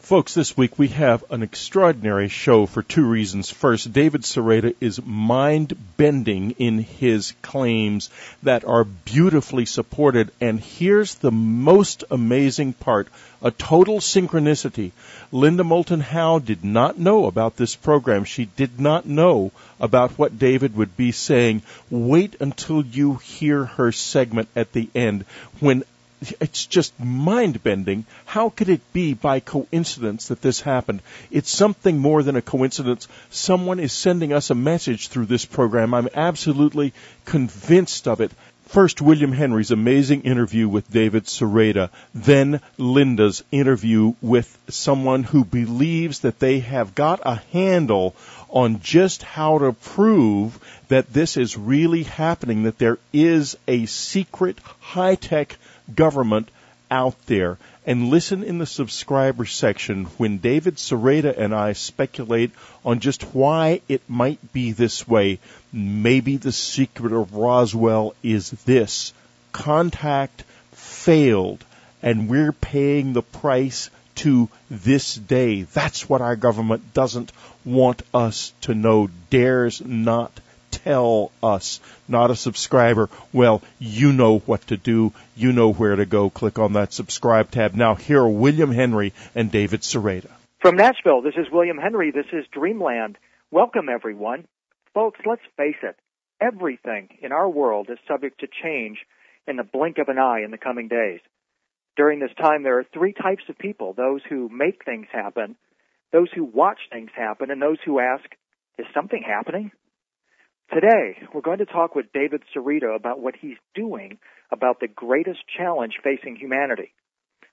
Folks, this week we have an extraordinary show for two reasons. First, David Sereda is mind-bending in his claims that are beautifully supported. And here's the most amazing part, a total synchronicity. Linda Moulton Howe did not know about this program. She did not know about what David would be saying. Wait until you hear her segment at the end when it's just mind-bending. How could it be by coincidence that this happened? It's something more than a coincidence. Someone is sending us a message through this program. I'm absolutely convinced of it. First, William Henry's amazing interview with David Sereda. Then Linda's interview with someone who believes that they have got a handle on just how to prove that this is really happening, that there is a secret high-tech government out there. And listen in the subscriber section when David Sereda and I speculate on just why it might be this way. Maybe the secret of Roswell is this: contact failed, and we're paying the price to this day. That's what our government doesn't want us to know, dares not tell us. Not a subscriber. Well, you know what to do. You know where to go. Click on that subscribe tab. Now, here are William Henry and David Sereda. From Nashville, this is William Henry. This is Dreamland. Welcome, everyone. Folks, let's face it. Everything in our world is subject to change in the blink of an eye in the coming days. During this time, there are three types of people: those who make things happen, those who watch things happen, and those who ask, is something happening? Today, we're going to talk with David Sereda about what he's doing about the greatest challenge facing humanity.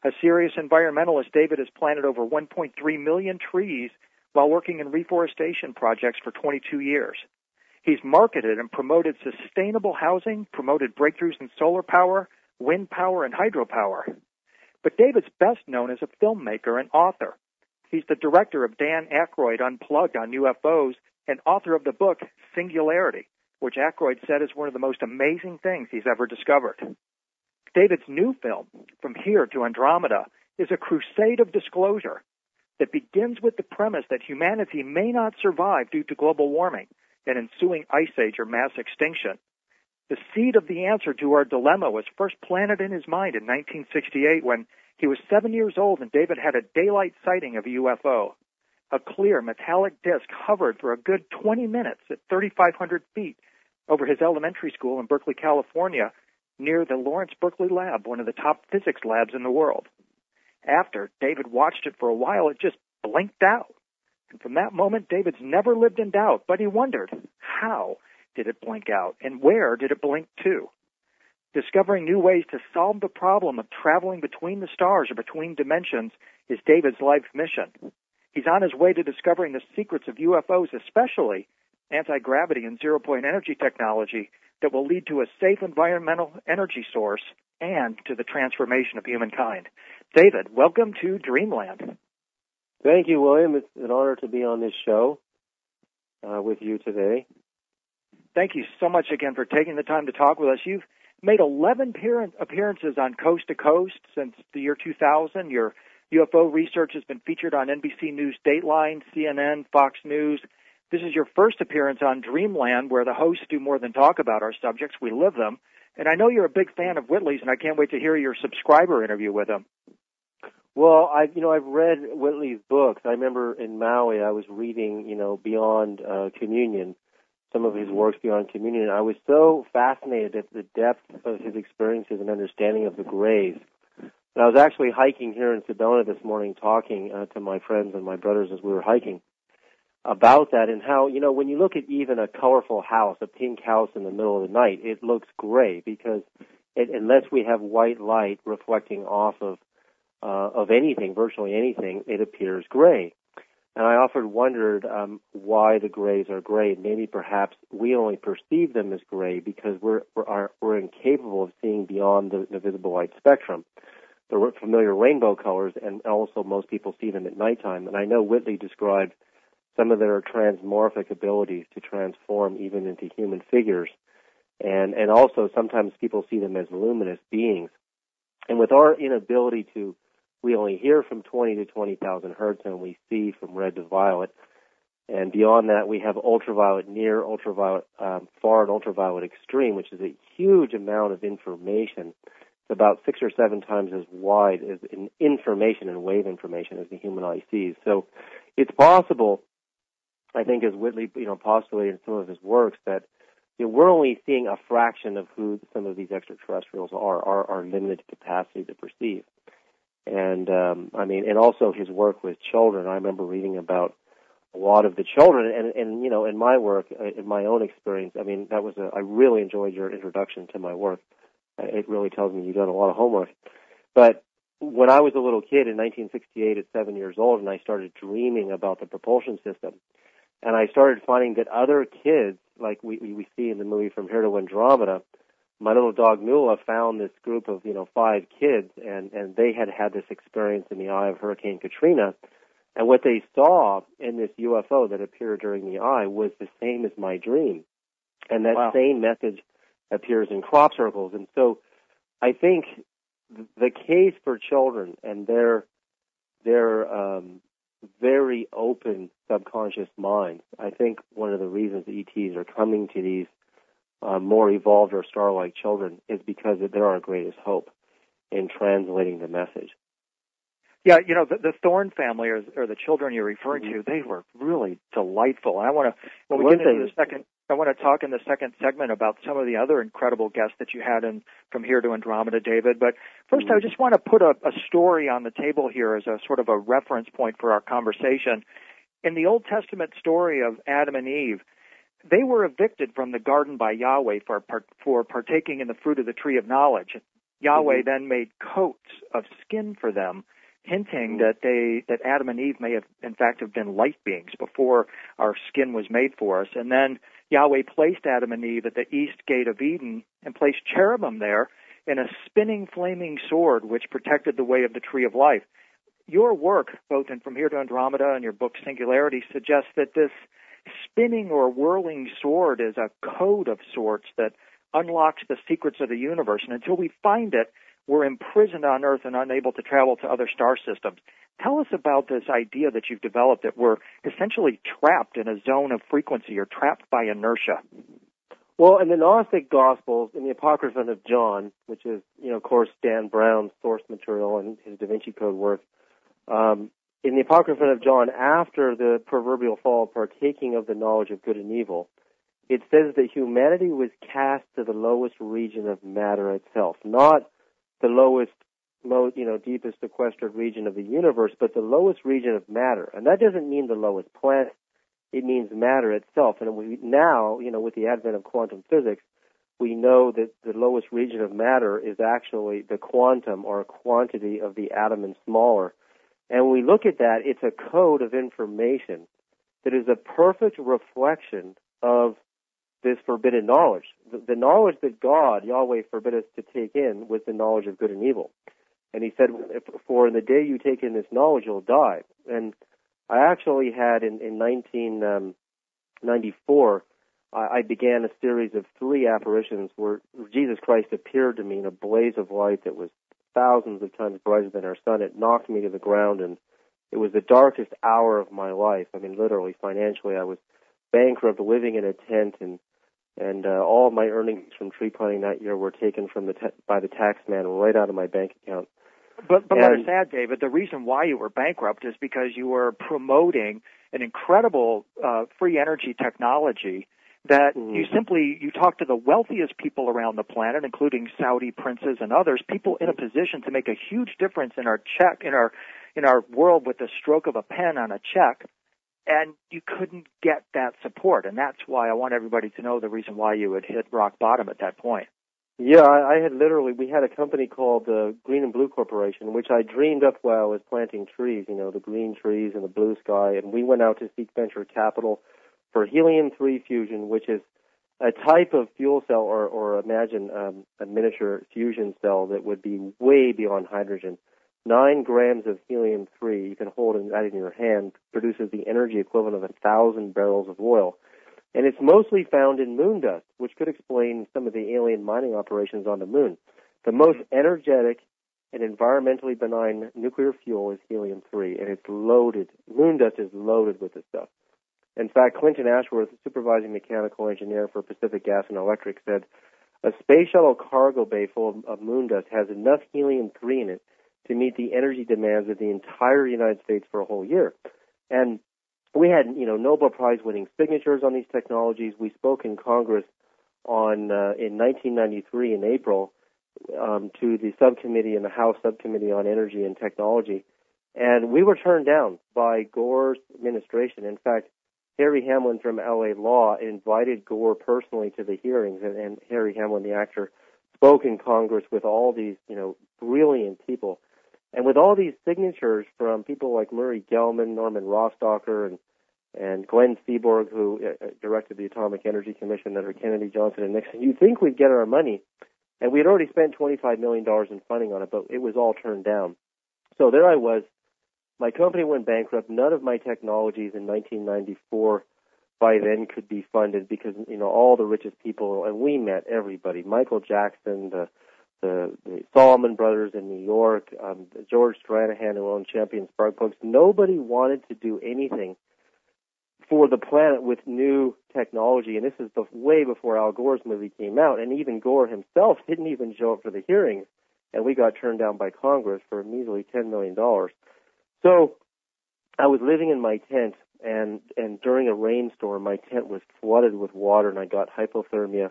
A serious environmentalist, David has planted over 1.3 million trees while working in reforestation projects for 22 years. He's marketed and promoted sustainable housing, promoted breakthroughs in solar power, wind power, and hydropower. But David's best known as a filmmaker and author. He's the director of Dan Aykroyd Unplugged on UFOs and author of the book Singularity, which Aykroyd said is one of the most amazing things he's ever discovered. David's new film, From Here to Andromeda, is a crusade of disclosure that begins with the premise that humanity may not survive due to global warming, an ensuing ice age, or mass extinction. The seed of the answer to our dilemma was first planted in his mind in 1968 when he was 7 years old and David had a daylight sighting of a UFO. A clear metallic disc hovered for a good 20 minutes at 3,500 feet over his elementary school in Berkeley, California, near the Lawrence Berkeley Lab, one of the top physics labs in the world. After David watched it for a while, it just blinked out. And from that moment, David's never lived in doubt, but he wondered, how did it blink out, and where did it blink to? Discovering new ways to solve the problem of traveling between the stars or between dimensions is David's life mission. He's on his way to discovering the secrets of UFOs, especially anti-gravity and zero-point energy technology that will lead to a safe environmental energy source and to the transformation of humankind. David, welcome to Dreamland. Thank you, William. It's an honor to be on this show with you today. Thank you so much again for taking the time to talk with us. You've made 11 appearances on Coast to Coast since the year 2000. Your UFO research has been featured on NBC News Dateline, CNN, Fox News. This is your first appearance on Dreamland, where the hosts do more than talk about our subjects. We live them. And I know you're a big fan of Whitley's, and I can't wait to hear your subscriber interview with him. Well, I've read Whitley's books. I remember in Maui I was reading, Beyond Communion, some of his works Beyond Communion. And I was so fascinated at the depth of his experiences and understanding of the graves. And I was actually hiking here in Sedona this morning, talking to my friends and my brothers as we were hiking about that, and how, when you look at even a colorful house, a pink house in the middle of the night, it looks gray because unless we have white light reflecting off of anything, virtually anything, it appears gray. And I often wondered why the grays are gray. Maybe perhaps we only perceive them as gray because we're incapable of seeing beyond the visible light spectrum. The familiar rainbow colors, and also most people see them at nighttime. And I know Whitley described some of their transmorphic abilities to transform even into human figures. And also sometimes people see them as luminous beings. And with our inability to we only hear from 20 to 20,000 hertz, and we see from red to violet. And beyond that, we have ultraviolet near, ultraviolet far, and ultraviolet extreme, which is a huge amount of information. It's about 6 or 7 times as wide as in information and wave information as the human eye sees. So it's possible, I think, as Whitley postulated in some of his works, that we're only seeing a fraction of who some of these extraterrestrials are, our limited capacity to perceive. And and also his work with children. I remember reading about a lot of the children, and in my work, in my own experience, I really enjoyed your introduction to my work. It really tells me you've done a lot of homework. But when I was a little kid in 1968 at 7 years old, and I started dreaming about the propulsion system, and I started finding that other kids, like we see in the movie From Here to Andromeda, my little dog Nuala found this group of 5 kids, and they had this experience in the eye of Hurricane Katrina. And what they saw in this UFO that appeared during the eye was the same as my dream. And that same message appears in crop circles. And so I think the case for children and their very open subconscious minds, I think one of the reasons the ETs are coming to these more evolved or star-like children is because they're our greatest hope in translating the message. Yeah, the Thorne family, or the children you're referring to, they were really delightful. And I want to, when we get into the second, I want to talk in the second segment about some of the other incredible guests that you had in From Here to Andromeda, David. But first, I just want to put a story on the table here as a sort of a reference point for our conversation. In the Old Testament story of Adam and Eve, they were evicted from the garden by Yahweh for partaking in the fruit of the tree of knowledge. Yahweh then made coats of skin for them, hinting that Adam and Eve may have, in fact, have been light beings before our skin was made for us. And then Yahweh placed Adam and Eve at the east gate of Eden and placed cherubim there in a spinning, flaming sword which protected the way of the tree of life. Your work, both in From Here to Andromeda and your book Singularity, suggests that this spinning or whirling sword is a code of sorts that unlocks the secrets of the universe. And until we find it, we're imprisoned on Earth and unable to travel to other star systems. Tell us about this idea that you've developed, that we're essentially trapped in a zone of frequency or trapped by inertia. Well, in the Gnostic Gospels, in the Apocrypha of John, which is, of course, Dan Brown's source material and his Da Vinci Code work, in the Apocrypha of John, after the proverbial fall, partaking of the knowledge of good and evil, it says that humanity was cast to the lowest region of matter itself, not the lowest, deepest sequestered region of the universe, but the lowest region of matter. And that doesn't mean the lowest planet. It means matter itself. And we now, with the advent of quantum physics, we know that the lowest region of matter is actually the quantum or quantity of the atom and smaller. And when we look at that, it's a code of information that is a perfect reflection of this forbidden knowledge. The knowledge that God, Yahweh, forbid us to take in was the knowledge of good and evil. And he said, for in the day you take in this knowledge, you'll die. And I actually had, in 1994, I began a series of 3 apparitions where Jesus Christ appeared to me in a blaze of light that was thousands of times brighter than our sun. It knocked me to the ground, and it was the darkest hour of my life. Literally, financially, I was bankrupt, living in a tent, and all of my earnings from tree planting that year were taken by the tax man right out of my bank account. But let us add, David, the reason why you were bankrupt is because you were promoting an incredible free energy technology that you talk to the wealthiest people around the planet, including Saudi princes and others, people in a position to make a huge difference in our world with the stroke of a pen on a check. And you couldn't get that support, and that's why I want everybody to know the reason why you had hit rock bottom at that point. Yeah, we had a company called the Green and Blue Corporation, which I dreamed up while I was planting trees, the green trees and the blue sky, and we went out to seek venture capital for helium-3 fusion, which is a type of fuel cell, or imagine a miniature fusion cell that would be way beyond hydrogen. 9 grams of helium-3, you can hold that in your hand, produces the energy equivalent of 1,000 barrels of oil. And it's mostly found in moon dust, which could explain some of the alien mining operations on the moon. The most energetic an environmentally benign nuclear fuel is helium-3, and it's loaded. Moon dust is loaded with this stuff. In fact, Clinton Ashworth, supervising mechanical engineer for Pacific Gas and Electric, said, a space shuttle cargo bay full of moon dust has enough helium-3 in it to meet the energy demands of the entire United States for a whole year. And we had, Nobel Prize-winning signatures on these technologies. We spoke in Congress in 1993 in April to the subcommittee in the House Subcommittee on Energy and Technology, and we were turned down by Gore's administration. In fact, Harry Hamlin from LA Law invited Gore personally to the hearings, and Harry Hamlin, the actor, spoke in Congress with all these, brilliant people. And with all these signatures from people like Murray Gell-Mann, Norman Rostocker, and Glenn Seaborg, who directed the Atomic Energy Commission under Kennedy, Johnson, and Nixon, you'd think we'd get our money. And we had already spent $25 million in funding on it, but it was all turned down. So there I was. My company went bankrupt. None of my technologies in 1994 by then could be funded because, all the richest people, and we met everybody, Michael Jackson, the Solomon Brothers in New York, George Stranahan, who owned Champion Spark Plugs. Nobody wanted to do anything for the planet with new technology, and this is way before Al Gore's movie came out, and even Gore himself didn't even show up for the hearings, and we got turned down by Congress for a measly $10 million. So I was living in my tent, and during a rainstorm, my tent was flooded with water, and I got hypothermia,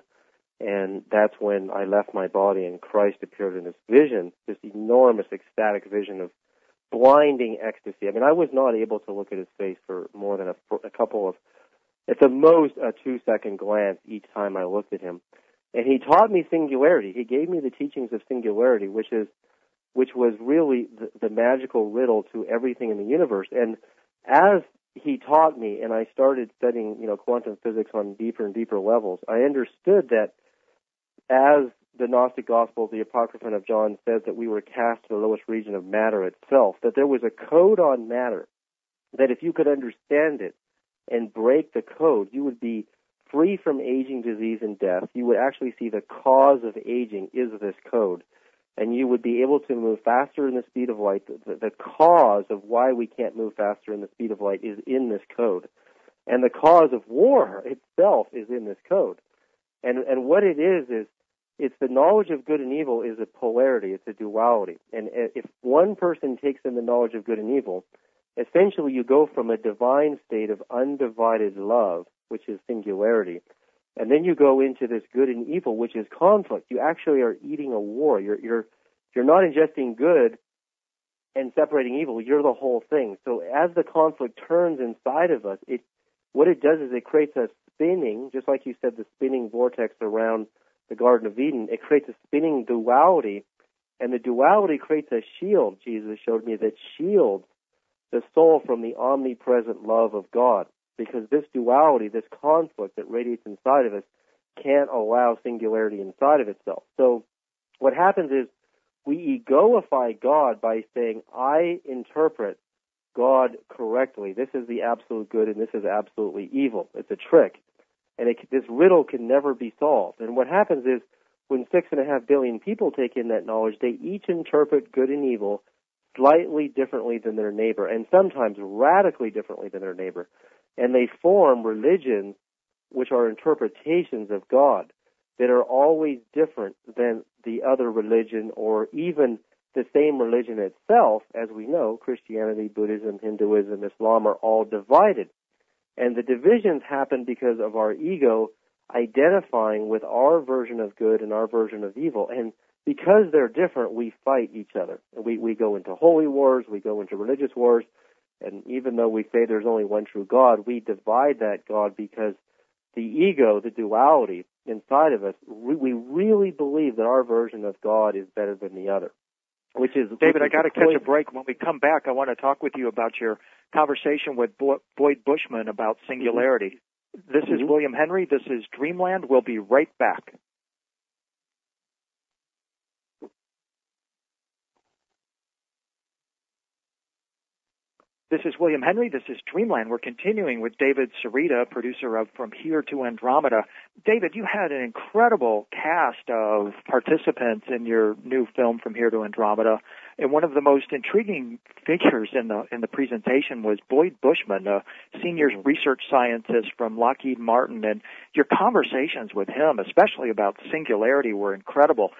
and that's when I left my body, and Christ appeared in this vision, this enormous ecstatic vision of blinding ecstasy. I mean, I was not able to look at his face for more than a couple of, at the most, a 2-second glance each time I looked at him. And he taught me singularity. He gave me the teachings of singularity, which was really the magical riddle to everything in the universe. And as he taught me, and I started studying, quantum physics on deeper and deeper levels, I understood that as the Gnostic Gospel, the Apocryphon of John, says that we were cast to the lowest region of matter itself, that there was a code on matter, that if you could understand it and break the code, you would be free from aging, disease, and death. You would actually see the cause of aging is this code, and you would be able to move faster in the speed of light. The cause of why we can't move faster in the speed of light is in this code, and the cause of war itself is in this code. And what it is it's the knowledge of good and evil is a polarity, it's a duality. And if one person takes in the knowledge of good and evil, essentially you go from a divine state of undivided love, which is singularity, and then you go into this good and evil, which is conflict. You actually are eating a war. You're not ingesting good and separating evil. You're the whole thing. So as the conflict turns inside of us, what it does is it creates a spinning, just like you said, the spinning vortex around the Garden of Eden. It creates a spinning duality, and the duality creates a shield, Jesus showed me, that shields the soul from the omnipresent love of God, because this duality, this conflict that radiates inside of us, can't allow singularity inside of itself. So what happens is we egoify God by saying, I interpret God correctly. This is the absolute good, and this is absolutely evil. It's a trick. And this riddle can never be solved. And what happens is when 6.5 billion people take in that knowledge, they each interpret good and evil slightly differently than their neighbor, and sometimes radically differently than their neighbor. And they form religions which are interpretations of God that are always different than the other religion, or even the same religion itself. As we know, Christianity, Buddhism, Hinduism, Islam are all divided. And the divisions happen because of our ego identifying with our version of good and our version of evil. And because they're different, we fight each other. We go into holy wars, we go into religious wars, and even though we say there's only one true God, we divide that God because the ego, the duality inside of us, we really believe that our version of God is better than the other. David, I got to catch a break. When we come back, I want to talk with you about your conversation with Boyd Bushman about singularity. Mm-hmm. This is William Henry. This is Dreamland. We'll be right back. This is William Henry. This is Dreamland. We're continuing with David Sereda, producer of From Here to Andromeda. David, you had an incredible cast of participants in your new film, From Here to Andromeda, and one of the most intriguing figures in the presentation was Boyd Bushman, a senior research scientist from Lockheed Martin, and your conversations with him, especially about singularity, were incredible.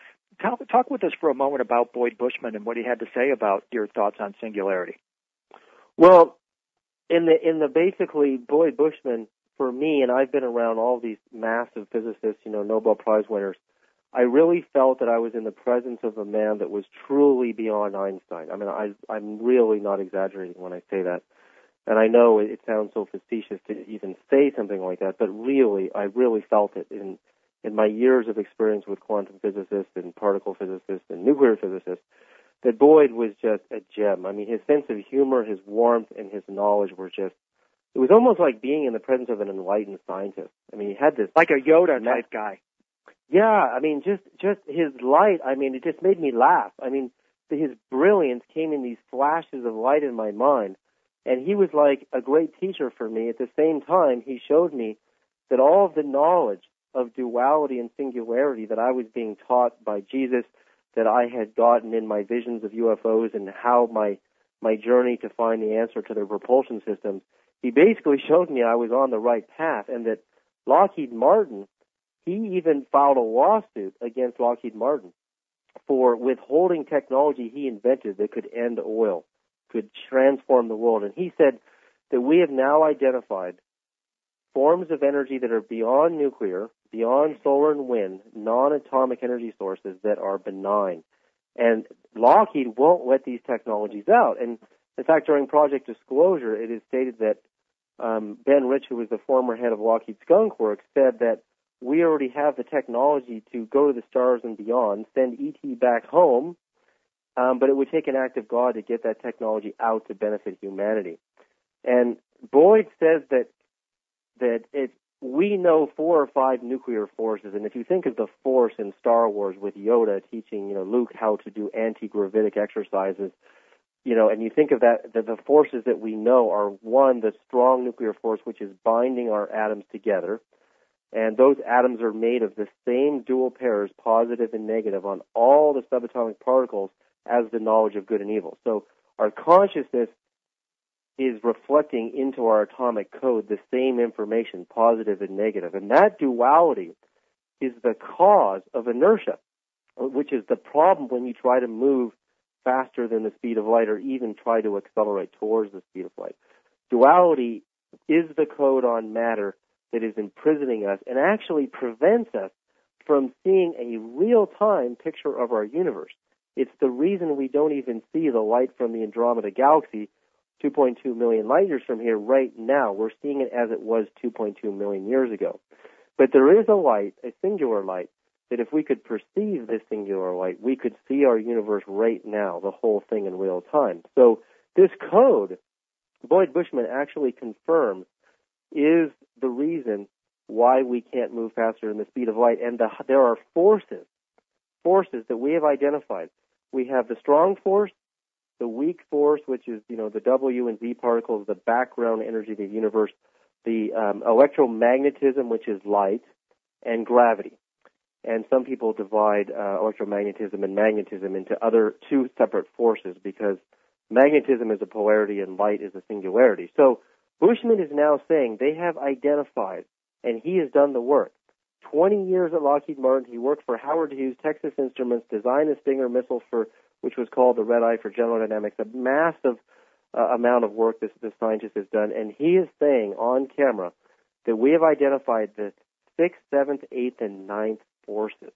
Talk with us for a moment about Boyd Bushman and what he had to say about your thoughts on singularity. Well, in the basically Boyd Bushman, for me, and I've been around all these massive physicists, Nobel Prize winners, I really felt that I was in the presence of a man that was truly beyond Einstein. I mean, I'm really not exaggerating when I say that. And I know it sounds so facetious to even say something like that, but really, I really felt it in my years of experience with quantum physicists and particle physicists and nuclear physicists, that Boyd was just a gem. I mean, his sense of humor, his warmth, and his knowledge were just, it was almost like being in the presence of an enlightened scientist. I mean, he had this... Like a Yoda-type guy. Yeah, I mean, just his light, I mean, it just made me laugh. I mean, his brilliance came in these flashes of light in my mind, and he was like a great teacher for me. At the same time, he showed me that all of the knowledge of duality and singularity that I was being taught by Jesus, that I had gotten in my visions of UFOs and how my journey to find the answer to their propulsion systems, he basically showed me I was on the right path, and that Lockheed Martin, he even filed a lawsuit against Lockheed Martin for withholding technology he invented that could end oil, could transform the world. And he said that we have now identified forms of energy that are beyond nuclear, beyond solar and wind, non-atomic energy sources that are benign. And Lockheed won't let these technologies out. And in fact, during Project Disclosure, it is stated that Ben Rich, who was the former head of Lockheed Skunk Works, said that we already have the technology to go to the stars and beyond, send ET back home, but it would take an act of God to get that technology out to benefit humanity. And Boyd says that we know 4 or 5 nuclear forces, and if you think of the Force in Star Wars with Yoda teaching, Luke how to do anti-gravitic exercises, and you think of that the forces that we know are, one, the strong nuclear force, which is binding our atoms together, and those atoms are made of the same dual pairs, positive and negative, on all the subatomic particles as the knowledge of good and evil. So our consciousness is reflecting into our atomic code the same information, positive and negative. And that duality is the cause of inertia, which is the problem when you try to move faster than the speed of light or even try to accelerate towards the speed of light. Duality is the code on matter that is imprisoning us and actually prevents us from seeing a real-time picture of our universe. It's the reason we don't even see the light from the Andromeda Galaxy 2.2 million light years from here right now. We're seeing it as it was 2.2 million years ago. But there is a light, a singular light, that if we could perceive this singular light, we could see our universe right now, the whole thing in real time. So this code, Boyd Bushman actually confirms, is the reason why we can't move faster than the speed of light. And there are forces that we have identified. We have the strong force, the weak force, which is, the W and Z particles, the background energy of the universe, the electromagnetism, which is light, and gravity. And some people divide electromagnetism and magnetism into other 2 separate forces because magnetism is a polarity and light is a singularity. So Bushman is now saying they have identified, and he has done the work. 20 years at Lockheed Martin, he worked for Howard Hughes, Texas Instruments, designed a Stinger missile which was called the Red Eye for General Dynamics, a massive amount of work this scientist has done, and he is saying on camera that we have identified the 6th, 7th, 8th, and 9th forces.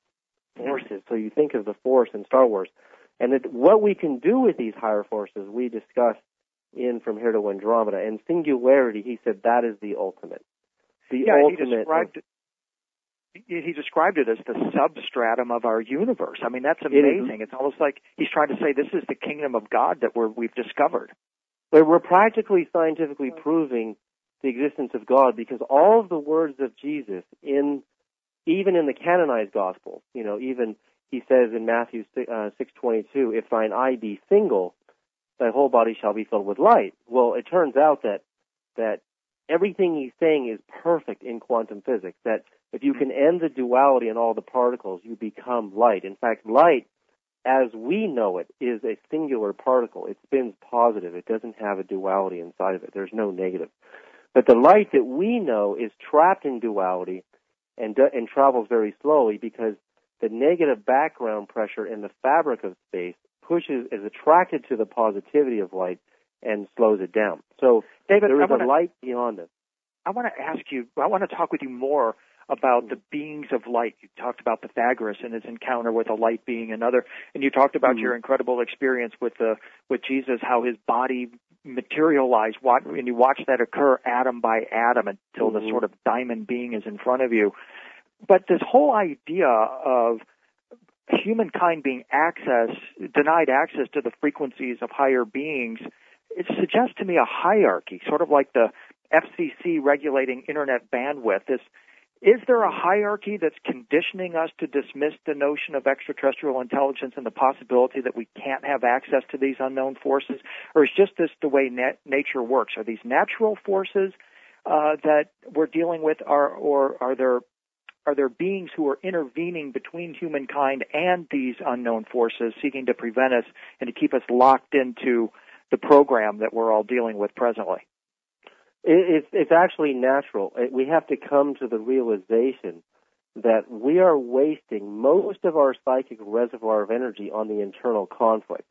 So you think of the Force in Star Wars. And that what we can do with these higher forces, we discussed in From Here to Andromeda. And singularity, he said, that is the ultimate. He described it as the substratum of our universe. I mean, that's amazing. It's almost like he's trying to say this is the kingdom of God that we've discovered. But we're practically scientifically proving the existence of God because all of the words of Jesus, even in the canonized Gospels, even he says in Matthew 6:22, if thine eye be single, thy whole body shall be filled with light. Well, it turns out that everything he's saying is perfect in quantum physics, that if you can end the duality in all the particles, you become light. In fact, light, as we know it, is a singular particle. It spins positive. It doesn't have a duality inside of it. There's no negative. But the light that we know is trapped in duality and travels very slowly because the negative background pressure in the fabric of space is attracted to the positivity of light and slows it down. So David, there is a light beyond it. I want to talk with you more about the beings of light. You talked about Pythagoras and his encounter with a light being another, and you talked about your incredible experience with Jesus, how his body materialized, and you watch that occur atom by atom until the sort of diamond being is in front of you. But this whole idea of humankind being denied access to the frequencies of higher beings, it suggests to me a hierarchy, sort of like the FCC regulating internet bandwidth. Is there a hierarchy that's conditioning us to dismiss the notion of extraterrestrial intelligence and the possibility that we can't have access to these unknown forces? Or is just this the way nature works? Are these natural forces that we're dealing with, or are there beings who are intervening between humankind and these unknown forces, seeking to prevent us and to keep us locked into the program that we're all dealing with presently? It's actually natural. We have to come to the realization that we are wasting most of our psychic reservoir of energy on the internal conflict.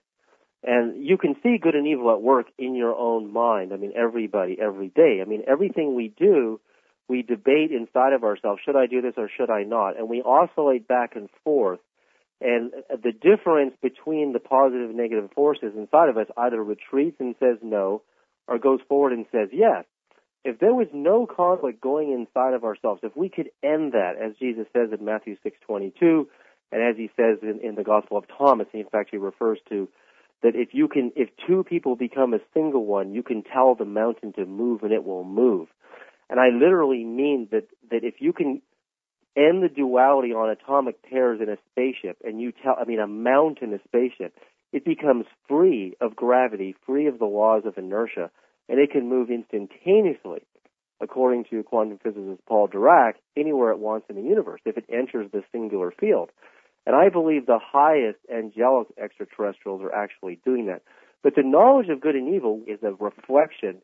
And you can see good and evil at work in your own mind. I mean, everybody, every day. I mean, everything we do, we debate inside of ourselves, should I do this or should I not? And we oscillate back and forth. And the difference between the positive and negative forces inside of us either retreats and says no, or goes forward and says yes. If there was no conflict going inside of ourselves, if we could end that, as Jesus says in Matthew 6:22, and as he says in the Gospel of Thomas, in fact he refers to that if two people become a single one, you can tell the mountain to move and it will move. And I literally mean that if you can end the duality on atomic pairs in a spaceship, and a mount in a spaceship, it becomes free of gravity, free of the laws of inertia, and it can move instantaneously, according to quantum physicist Paul Dirac, anywhere it wants in the universe, if it enters the singular field. And I believe the highest angelic extraterrestrials are actually doing that. But the knowledge of good and evil is a reflection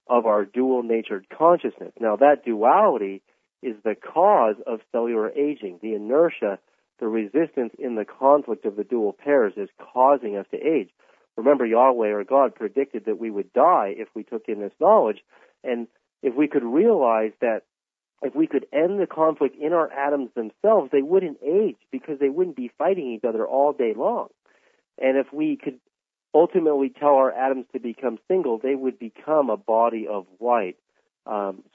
of our dual-natured consciousness. Now, that duality is the cause of cellular aging. The inertia, the resistance in the conflict of the dual pairs is causing us to age. Remember, Yahweh or God predicted that we would die if we took in this knowledge. And if we could realize that if we could end the conflict in our atoms themselves, they wouldn't age because they wouldn't be fighting each other all day long. And if we could ultimately tell our atoms to become single, they would become a body of light,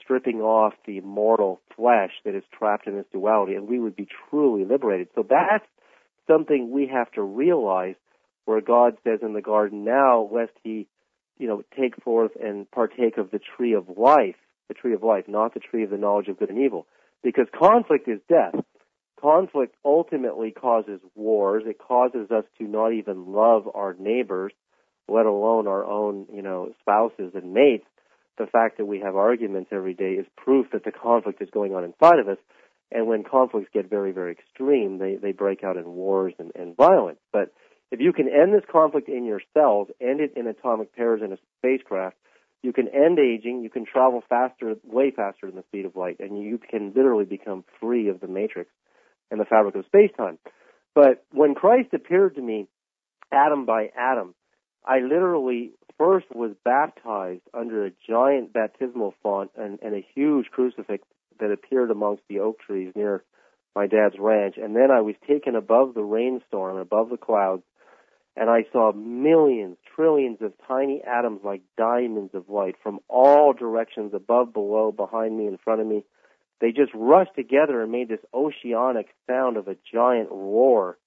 stripping off the mortal flesh that is trapped in this duality, and we would be truly liberated. So that's something we have to realize, where God says in the garden, now lest he, take forth and partake of the tree of life, not the tree of the knowledge of good and evil. Because conflict is death. Conflict ultimately causes wars. It causes us to not even love our neighbors, let alone our own, spouses and mates. The fact that we have arguments every day is proof that the conflict is going on inside of us. And when conflicts get very, very extreme, they break out in wars and violence. But if you can end this conflict in your cells, end it in atomic pairs in a spacecraft, you can end aging, you can travel faster, way faster than the speed of light, and you can literally become free of the matrix and the fabric of space-time. But when Christ appeared to me, atom by atom, I literally first was baptized under a giant baptismal font and a huge crucifix that appeared amongst the oak trees near my dad's ranch. And then I was taken above the rainstorm, above the clouds, and I saw millions, trillions of tiny atoms like diamonds of light from all directions, above, below, behind me, in front of me. They just rushed together and made this oceanic sound of a giant roar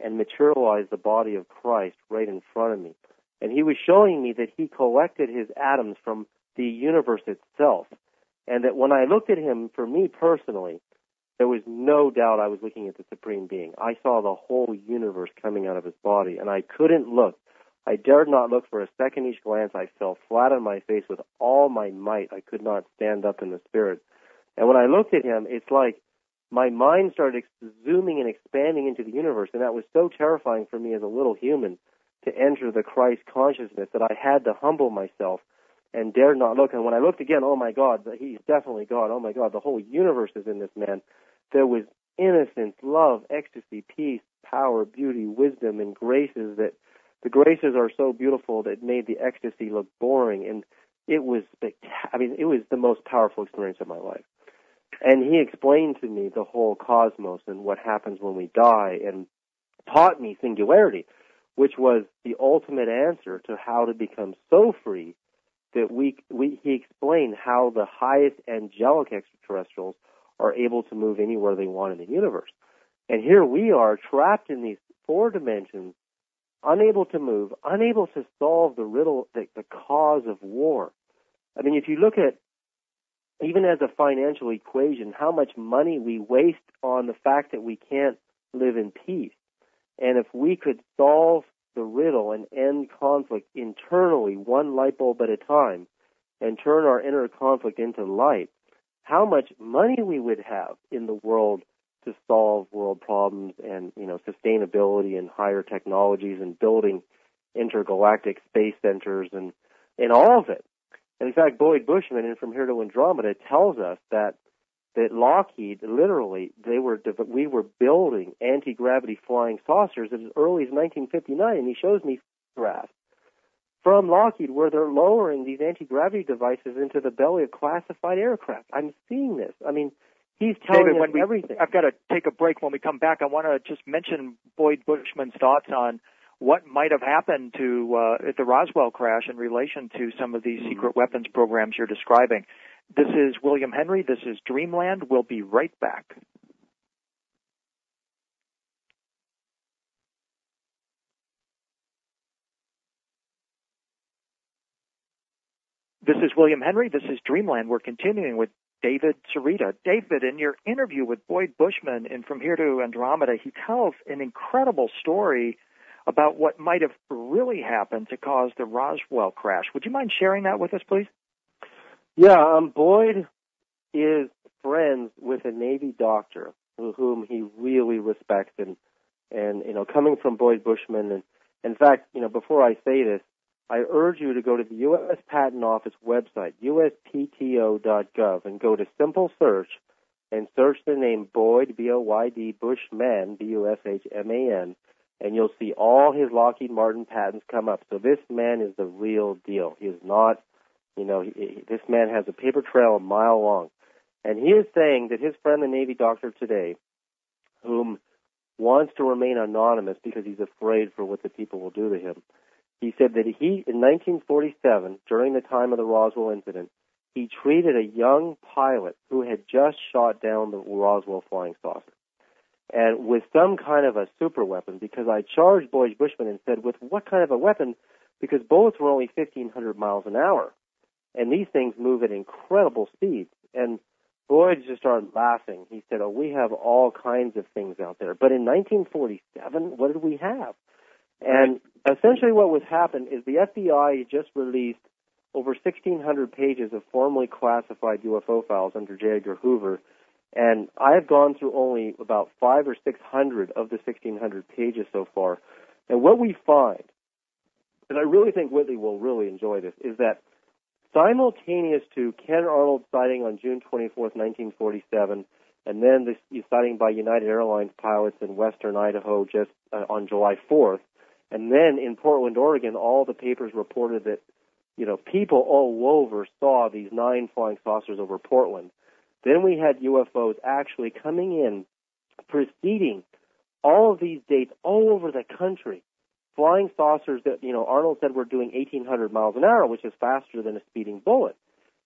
and materialized the body of Christ right in front of me. And he was showing me that he collected his atoms from the universe itself, and that when I looked at him, for me personally, there was no doubt I was looking at the Supreme Being. I saw the whole universe coming out of his body, and I couldn't look I dared not look for a second each glance. I fell flat on my face with all my might. I could not stand up in the spirit. And when I looked at him, it's like my mind started zooming and expanding into the universe, and that was so terrifying for me as a little human to enter the Christ consciousness that I had to humble myself and dared not look. And when I looked again, oh my God, he's definitely God. Oh my God, the whole universe is in this man. There was innocence, love, ecstasy, peace, power, beauty, wisdom, and graces that the graces are so beautiful that it made the ecstasy look boring. And it was, it was the most powerful experience of my life. And he explained to me the whole cosmos and what happens when we die, and taught me singularity, which was the ultimate answer to how to become so free that he explained how the highest angelic extraterrestrials are able to move anywhere they want in the universe. And here we are trapped in these 4 dimensions, unable to move, unable to solve the riddle, the cause of war. I mean, if you look at, even as a financial equation, how much money we waste on the fact that we can't live in peace. And if we could solve the riddle and end conflict internally, one light bulb at a time, and turn our inner conflict into light, how much money we would have in the world to solve world problems and, sustainability and higher technologies and building intergalactic space centers and all of it. And in fact, Boyd Bushman in From Here to Andromeda tells us that Lockheed, literally, we were building anti-gravity flying saucers as early as 1959, and he shows me photographs from Lockheed where they're lowering these anti-gravity devices into the belly of classified aircraft. I'm seeing this. I mean, he's telling David, us everything. I've got to take a break. When we come back, I want to just mention Boyd Bushman's thoughts on what might have happened to at the Roswell crash in relation to some of these secret weapons programs you're describing. This is William Henry. This is Dreamland. We'll be right back. This is William Henry. This is Dreamland. We're continuing with David Sereda. David, in your interview with Boyd Bushman in From Here to Andromeda, he tells an incredible story about what might have really happened to cause the Roswell crash. Would you mind sharing that with us, please? Yeah, Boyd is friends with a Navy doctor whom he really respects, and coming from Boyd Bushman, and in fact, before I say this, I urge you to go to the U.S. Patent Office website, uspto.gov, and go to Simple Search and search the name Boyd, B-O-Y-D, Bushman, B-U-S-H-M-A-N, and you'll see all his Lockheed Martin patents come up. So this man is the real deal. He is not, this man has a paper trail a mile long. And he is saying that his friend, the Navy doctor today, whom wants to remain anonymous because he's afraid for what the people will do to him, he said that he, in 1947, during the time of the Roswell incident, he treated a young pilot who had just shot down the Roswell flying saucer, and with some kind of a super weapon, because I charged Boyd Bushman and said, with what kind of a weapon? Because bullets were only 1,500 miles an hour, and these things move at incredible speeds. And Boyd just started laughing. He said, we have all kinds of things out there. But in 1947, what did we have? And essentially what was happened is the FBI just released over 1,600 pages of formally classified UFO files under J. Edgar Hoover, and I have gone through only about 500 or 600 of the 1,600 pages so far. And what we find, and I really think Whitley will really enjoy this, is that simultaneous to Ken Arnold's sighting on June 24th, 1947, and then the sighting by United Airlines pilots in western Idaho just on July 4th, and then in Portland, Oregon, all the papers reported that, people all over saw these 9 flying saucers over Portland. Then we had UFOs actually coming in, preceding all of these dates all over the country. Flying saucers that, Arnold said were doing 1,800 miles an hour, which is faster than a speeding bullet.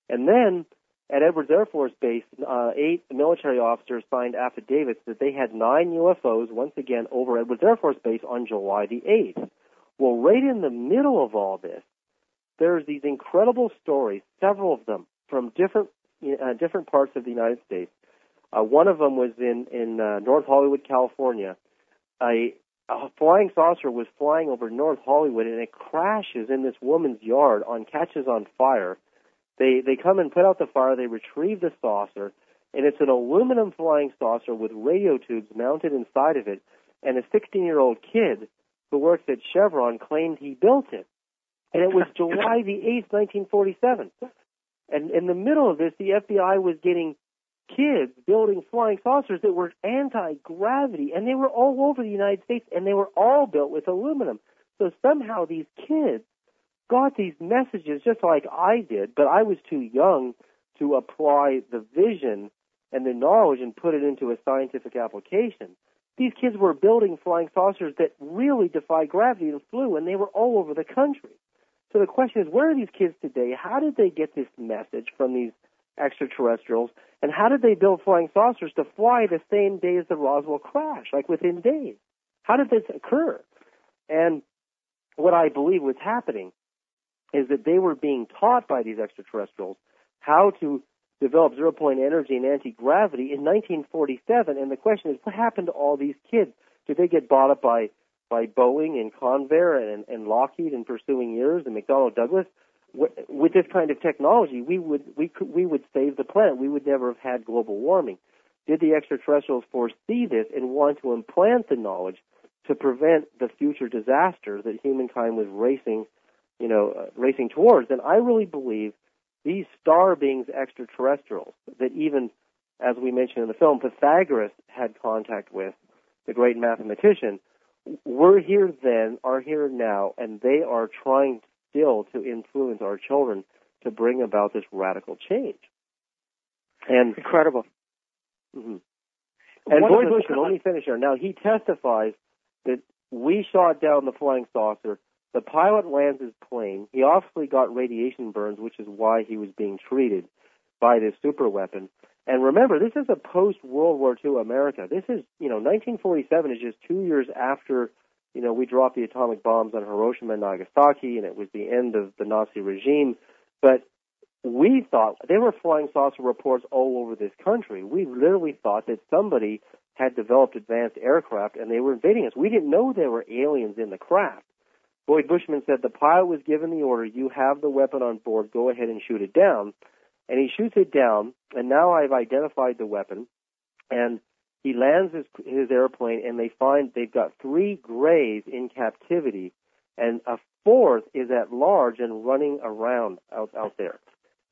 And then at Edwards Air Force Base, 8 military officers signed affidavits that they had 9 UFOs, once again, over Edwards Air Force Base on July the 8th. Well, right in the middle of all this, there's these incredible stories, several of them, from different parts of the United States. One of them was in North Hollywood, California. A a flying saucer was flying over North Hollywood, and it crashes in this woman's yard catches on fire. They come and put out the fire. They retrieve the saucer, and it's an aluminum flying saucer with radio tubes mounted inside of it. And a 16-year-old kid who works at Chevron claimed he built it. And it was July the 8th, 1947. And in the middle of this, the FBI was getting kids building flying saucers that were anti-gravity, and they were all over the United States, and they were all built with aluminum. So somehow these kids got these messages just like I did, but I was too young to apply the vision and the knowledge and put it into a scientific application. These kids were building flying saucers that really defy gravity and flew, and they were all over the country. So the question is, where are these kids today? How did they get this message from these extraterrestrials, and how did they build flying saucers to fly the same day as the Roswell crash, like within days? How did this occur? And what I believe was happening is that they were being taught by these extraterrestrials how to develop zero-point energy and anti-gravity in 1947, and the question is, what happened to all these kids? Did they get bought up by Boeing and Convair and Lockheed in pursuing years and McDonnell Douglas? With this kind of technology, we would save the planet. We would never have had global warming. Did the extraterrestrials foresee this and want to implant the knowledge to prevent the future disasters that humankind was racing towards? And I really believe these star beings, extraterrestrials, that even, as we mentioned in the film, Pythagoras had contact with, the great mathematician, were here then, are here now, and they are trying still to influence our children to bring about this radical change. And incredible. Mm-hmm. And Boyd Bushman, let me finish here. Now, he testifies that we shot down the flying saucer. The pilot lands his plane. He obviously got radiation burns, which is why he was being treated by this super weapon. And remember, this is a post-World War II America. This is, 1947 is just 2 years after, we dropped the atomic bombs on Hiroshima and Nagasaki, and it was the end of the Nazi regime. But we thought, there were flying saucer reports all over this country. We literally thought that somebody had developed advanced aircraft and they were invading us. We didn't know there were aliens in the craft. Boyd Bushman said the pilot was given the order, you have the weapon on board, go ahead and shoot it down. And he shoots it down, and now I've identified the weapon, and he lands his airplane, and they find they've got 3 Greys in captivity, and a 4th is at large and running around out there.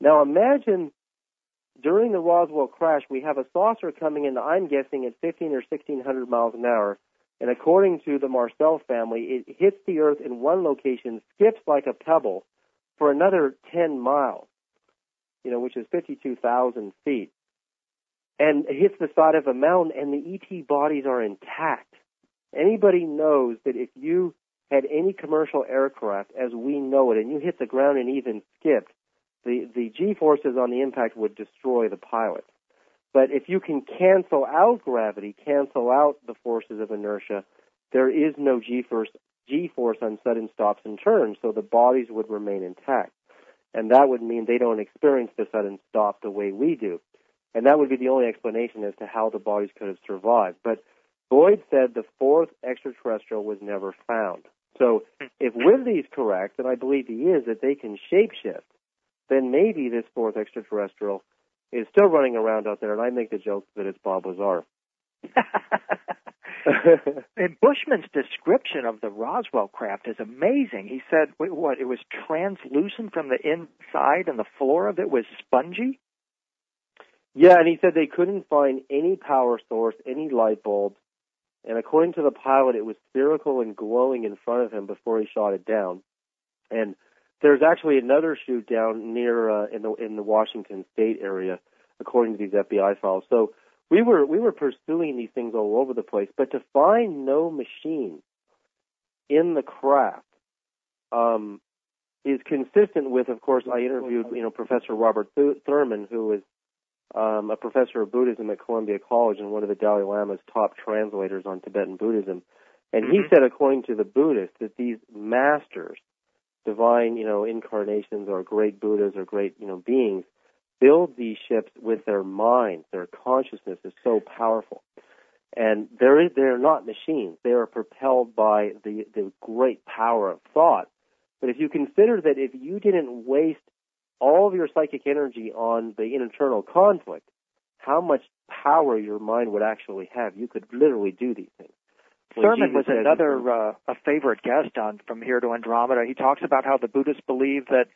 Now imagine during the Roswell crash, we have a saucer coming in, I'm guessing, at 1,500 or 1,600 miles an hour, and according to the Marcel family, it hits the Earth in one location, skips like a pebble for another 10 miles. Which is 52,000 feet, and it hits the side of a mountain, and the ET bodies are intact. Anybody knows that if you had any commercial aircraft as we know it, and you hit the ground and even skipped, the G-forces on the impact would destroy the pilot. But if you can cancel out gravity, cancel out the forces of inertia, there is no G-force on sudden stops and turns, so the bodies would remain intact. And that would mean they don't experience the sudden stop the way we do. And that would be the only explanation as to how the bodies could have survived. But Boyd said the 4th extraterrestrial was never found. So if Whitley's correct, and I believe he is, that they can shapeshift, then maybe this 4th extraterrestrial is still running around out there, and I make the joke that it's Bob Lazar. And Bushman's description of the Roswell craft is amazing. He said, it was translucent from the inside and the floor of it was spongy? Yeah, and he said they couldn't find any power source, any light bulbs, and according to the pilot, it was spherical and glowing in front of him before he shot it down. And there's actually another shoot down near in the Washington State area, according to these FBI files. So we were pursuing these things all over the place, but to find no machine in the craft is consistent with, of course, I interviewed Professor Robert Thurman, who is a professor of Buddhism at Columbia College and one of the Dalai Lama's top translators on Tibetan Buddhism. And he said, according to the Buddhists, that these masters, divine, incarnations or great Buddhas or great, beings, build these ships with their minds. Their consciousness is so powerful. And they're not machines. They are propelled by the great power of thought. But if you consider that if you didn't waste all of your psychic energy on the internal conflict, how much power your mind would actually have. You could literally do these things. Thurman was another a favorite guest on From Here to Andromeda. He talks about how the Buddhists believe that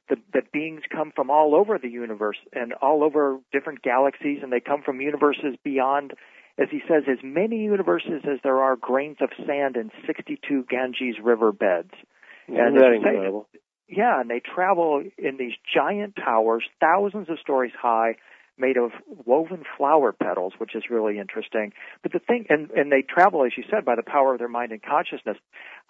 that beings come from all over the universe and all over different galaxies, and they come from universes beyond, as he says, as many universes as there are grains of sand in 62 Ganges river beds. And that incredible? Yeah, and they travel in these giant towers, thousands of stories high, made of woven flower petals, which is really interesting. But the thing, and they travel, as you said, by the power of their mind and consciousness.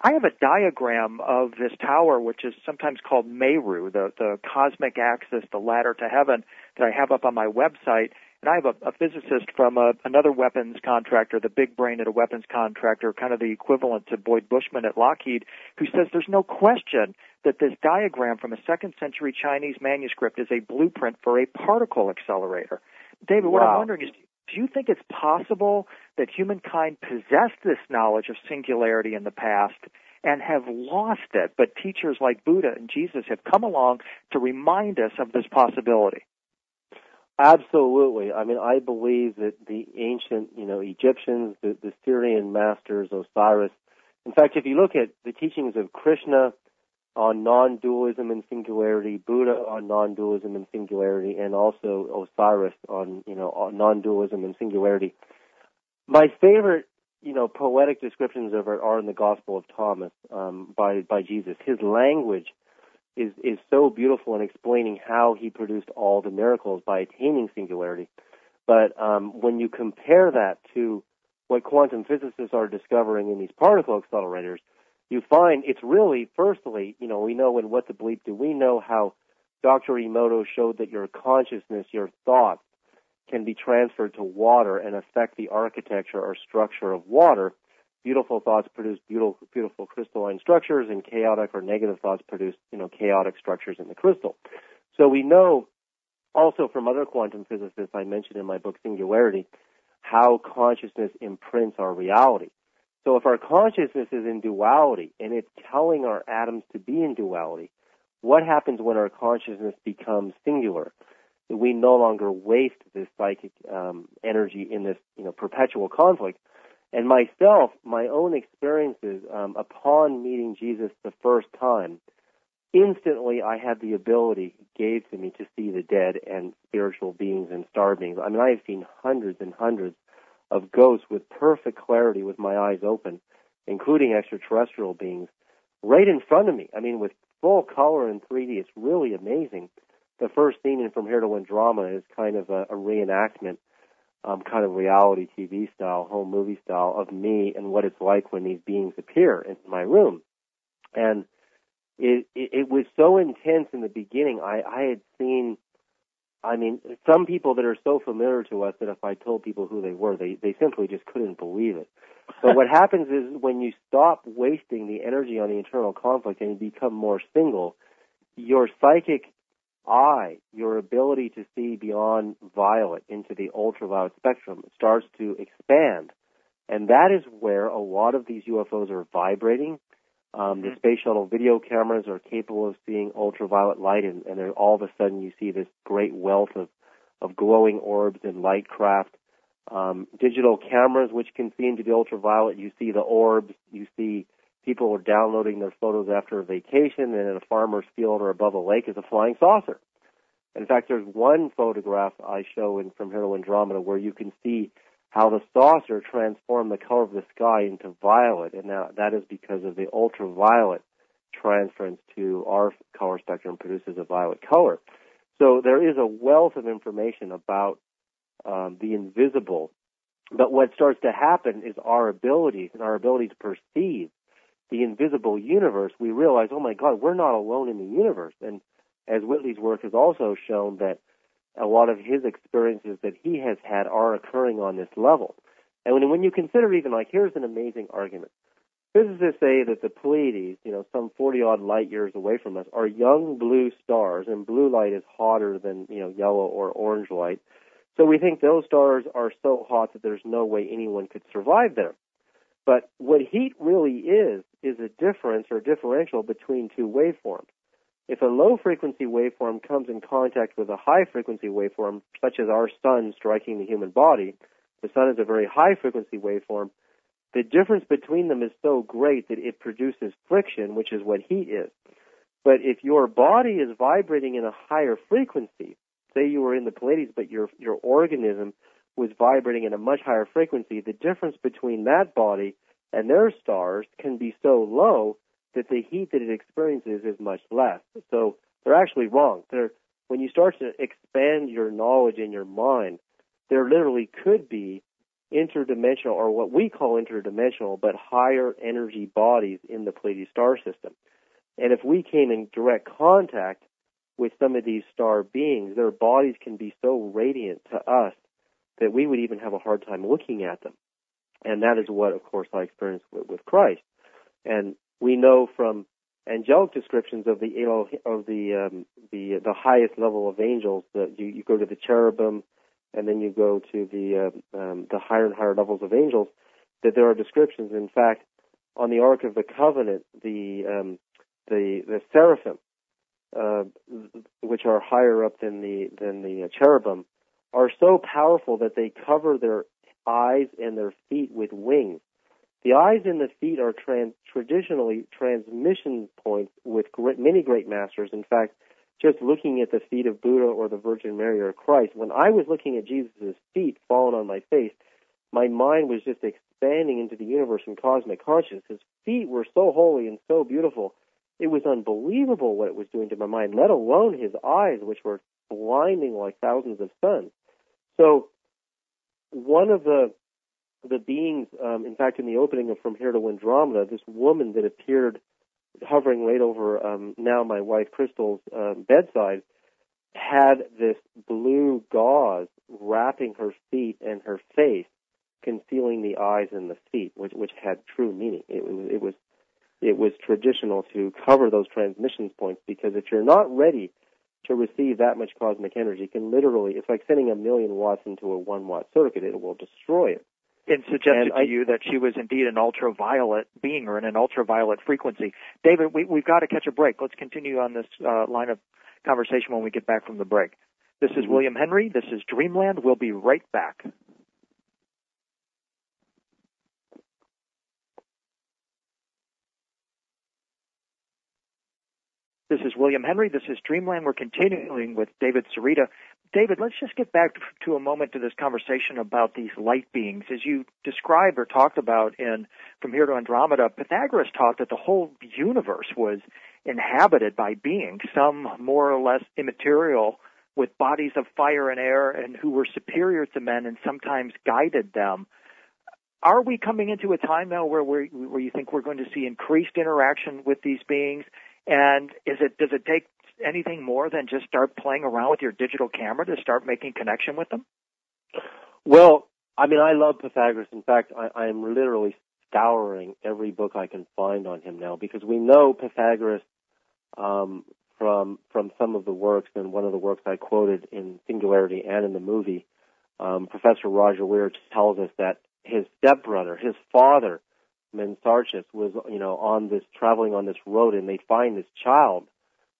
I have a diagram of this tower, which is sometimes called Meru, the cosmic axis, the ladder to heaven, that I have up on my website. And I have a physicist from another weapons contractor, the big brain at a weapons contractor, kind of the equivalent to Boyd Bushman at Lockheed, who says there's no question that this diagram from a 2nd century Chinese manuscript is a blueprint for a particle accelerator. David, what I'm wondering is, do you think it's possible that humankind possessed this knowledge of singularity in the past and have lost it, but teachers like Buddha and Jesus have come along to remind us of this possibility? Absolutely. I mean, I believe that the ancient, Egyptians, the Syrian masters, Osiris. In fact, if you look at the teachings of Krishna on non-dualism and singularity, Buddha on non-dualism and singularity, and also Osiris on non-dualism and singularity. My favorite, poetic descriptions of it are in the Gospel of Thomas by Jesus. His language is so beautiful in explaining how he produced all the miracles by attaining singularity. But when you compare that to what quantum physicists are discovering in these particle accelerators, you find it's really, firstly, we know in What the Bleep Do We Know how Dr. Emoto showed that your consciousness, your thoughts, can be transferred to water and affect the architecture or structure of water. Beautiful thoughts produce beautiful crystalline structures, and chaotic or negative thoughts produce, chaotic structures in the crystal. So we know also from other quantum physicists I mentioned in my book Singularity how consciousness imprints our reality. So if our consciousness is in duality and it's telling our atoms to be in duality, what happens when our consciousness becomes singular? We no longer waste this psychic energy in this, perpetual conflict. And myself, my own experiences, upon meeting Jesus the first time, instantly I had the ability he gave to me to see the dead and spiritual beings and star beings. I mean, I have seen hundreds and hundreds of ghosts with perfect clarity with my eyes open, including extraterrestrial beings, right in front of me. I mean, with full color in 3D. It's really amazing. The first scene in From Here to Andromeda is kind of a reenactment, kind of reality TV style, home movie style of me and what it's like when these beings appear in my room. And it was so intense in the beginning. I had seen, some people that are so familiar to us that if I told people who they were, they simply just couldn't believe it. But what happens is when you stop wasting the energy on the internal conflict and you become more single, your psychic eye, your ability to see beyond violet into the ultraviolet spectrum starts to expand. And that is where a lot of these UFOs are vibrating. The space shuttle video cameras are capable of seeing ultraviolet light, and then all of a sudden you see this great wealth of glowing orbs and light craft. Digital cameras, which can see into the ultraviolet, you see the orbs, you see people are downloading their photos after a vacation, and in a farmer's field or above a lake is a flying saucer. In fact, there's one photograph I show in From Here to Andromeda where you can see how the saucer transformed the color of the sky into violet, and now that is because of the ultraviolet transference to our color spectrum produces a violet color. So there is a wealth of information about the invisible, but what starts to happen is our ability to perceive the invisible universe. We realize, oh my God, we're not alone in the universe. And as Whitley's work has also shown, that a lot of his experiences that he has had are occurring on this level. And when you consider even, here's an amazing argument. Physicists say that the Pleiades, some 40-odd light years away from us, are young blue stars, and blue light is hotter than, yellow or orange light. So we think those stars are so hot that there's no way anyone could survive there. But what heat really is a difference or differential between two waveforms. If a low-frequency waveform comes in contact with a high-frequency waveform, such as our sun striking the human body, the sun is a very high-frequency waveform, the difference between them is so great that it produces friction, which is what heat is. But if your body is vibrating in a higher frequency, say you were in the Pleiades, but your organism was vibrating in a much higher frequency, the difference between that body and their stars can be so low that the heat that it experiences is much less. So they're actually wrong. When you start to expand your knowledge in your mind, there literally could be interdimensional, or what we call interdimensional, but higher energy bodies in the Pleiades star system. And if we came in direct contact with some of these star beings, their bodies can be so radiant to us that we would even have a hard time looking at them. And that is what, of course, I experienced with Christ. And we know from angelic descriptions of the highest level of angels that you go to the cherubim, and then you go to the higher and higher levels of angels, that there are descriptions. In fact, on the Ark of the Covenant, the seraphim, which are higher up than the cherubim, are so powerful that they cover their eyes and their feet with wings. The eyes and the feet are traditionally transmission points with many great masters. In fact, just looking at the feet of Buddha or the Virgin Mary or Christ, when I was looking at Jesus' feet falling on my face, my mind was just expanding into the universe and cosmic consciousness. His feet were so holy and so beautiful. It was unbelievable what it was doing to my mind, let alone his eyes, which were blinding like thousands of suns. So one of the beings, in fact, in the opening of From Here to Andromeda, this woman that appeared hovering right over now my wife Crystal's bedside, had this blue gauze wrapping her feet and her face, concealing the eyes and the feet, which had true meaning. It was traditional to cover those transmission points, because if you're not ready to receive that much cosmic energy, it can literally, it's like sending 1,000,000 watts into a 1-watt circuit. It will destroy it. It suggested to you that she was indeed an ultraviolet being, or in an ultraviolet frequency. David, we've got to catch a break. Let's continue on this line of conversation when we get back from the break. This is William Henry. This is Dreamland. We'll be right back. This is William Henry. This is Dreamland. We're continuing with David Sereda. David, let's just get back to a moment to this conversation about these light beings. As you described or talked about in From Here to Andromeda, Pythagoras taught that the whole universe was inhabited by beings, some more or less immaterial, with bodies of fire and air, and who were superior to men and sometimes guided them. Are we coming into a time now where you think we're going to see increased interaction with these beings? And does it take anything more than just start playing around with your digital camera to start making connection with them? Well, I mean, I love Pythagoras. In fact, I am literally scouring every book I can find on him now, because we know Pythagoras from some of the works, and one of the works I quoted in Singularity and in the movie, Professor Roger Weir tells us that his stepbrother, his father, Mensarchus, was traveling on this road, and they find this child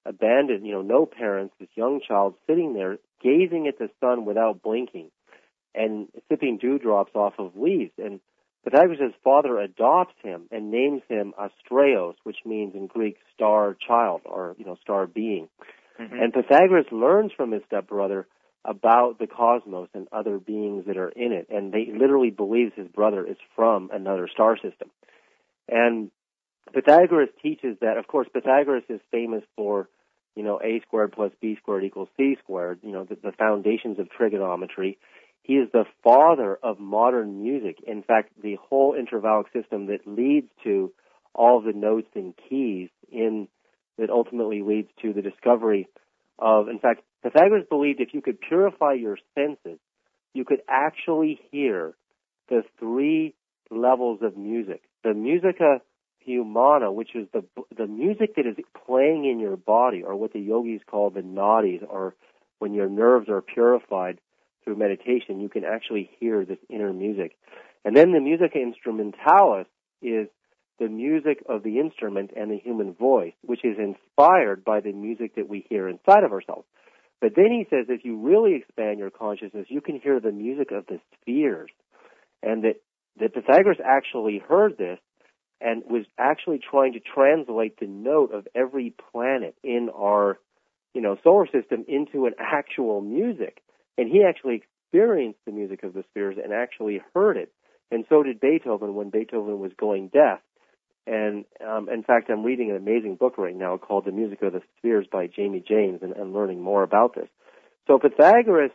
abandoned, no parents, this young child sitting there gazing at the sun without blinking and sipping dewdrops off of leaves. And Pythagoras' father adopts him and names him Astreos, which means in Greek star child, or star being. Mm-hmm. And Pythagoras learns from his stepbrother about the cosmos and other beings that are in it, and they literally believes his brother is from another star system. And Pythagoras teaches that, of course, Pythagoras is famous for, a squared plus b squared equals c squared, the foundations of trigonometry. He is the father of modern music. In fact, the whole intervallic system that leads to all the notes and keys that ultimately leads to the discovery of, in fact, Pythagoras believed if you could purify your senses, you could actually hear the 3 levels of music. The musica humana, which is the music that is playing in your body, or what the yogis call the nadis, or when your nerves are purified through meditation, you can actually hear this inner music. And then the musica instrumentalis is the music of the instrument and the human voice, which is inspired by the music that we hear inside of ourselves. But then he says if you really expand your consciousness, you can hear the music of the spheres. And that Pythagoras actually heard this and was actually trying to translate the note of every planet in our, solar system into an actual music. And he actually experienced the music of the spheres and actually heard it. And so did Beethoven when Beethoven was going deaf. And in fact, I'm reading an amazing book right now called The Music of the Spheres by Jamie James and learning more about this. So Pythagoras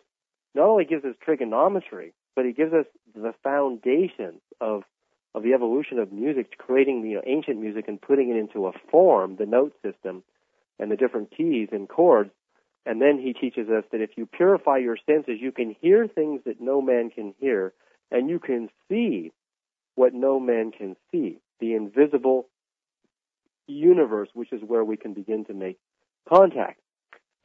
not only gives us trigonometry, but he gives us the foundations of the evolution of music, creating the ancient music and putting it into a form, the note system, and the different keys and chords. And then he teaches us that if you purify your senses, you can hear things that no man can hear, and you can see what no man can see, the invisible universe, which is where we can begin to make contact.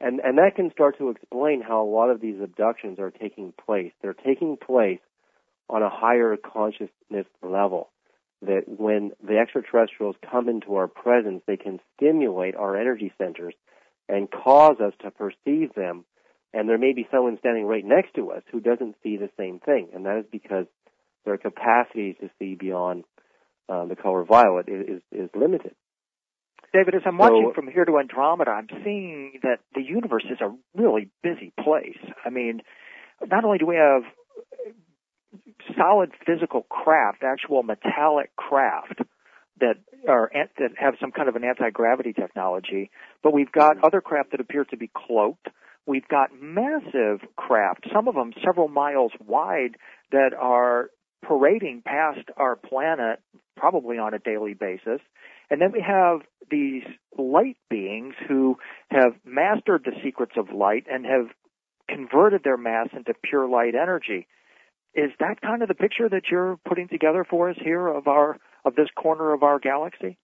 And that can start to explain how a lot of these abductions are taking place. They're taking place on a higher consciousness level, that when the extraterrestrials come into our presence, they can stimulate our energy centers and cause us to perceive them. And there may be someone standing right next to us who doesn't see the same thing, and that is because their capacity to see beyond the color violet is limited. David, as I'm watching from here to Andromeda, I'm seeing that the universe is a really busy place. I mean, not only do we have solid physical craft, actual metallic craft that have some kind of an anti-gravity technology, but we've got other craft that appear to be cloaked. We've got massive craft, some of them several miles wide, that are parading past our planet probably on a daily basis. And then we have these light beings who have mastered the secrets of light and have converted their mass into pure light energy. Is that kind of the picture that you're putting together for us here of this corner of our galaxy?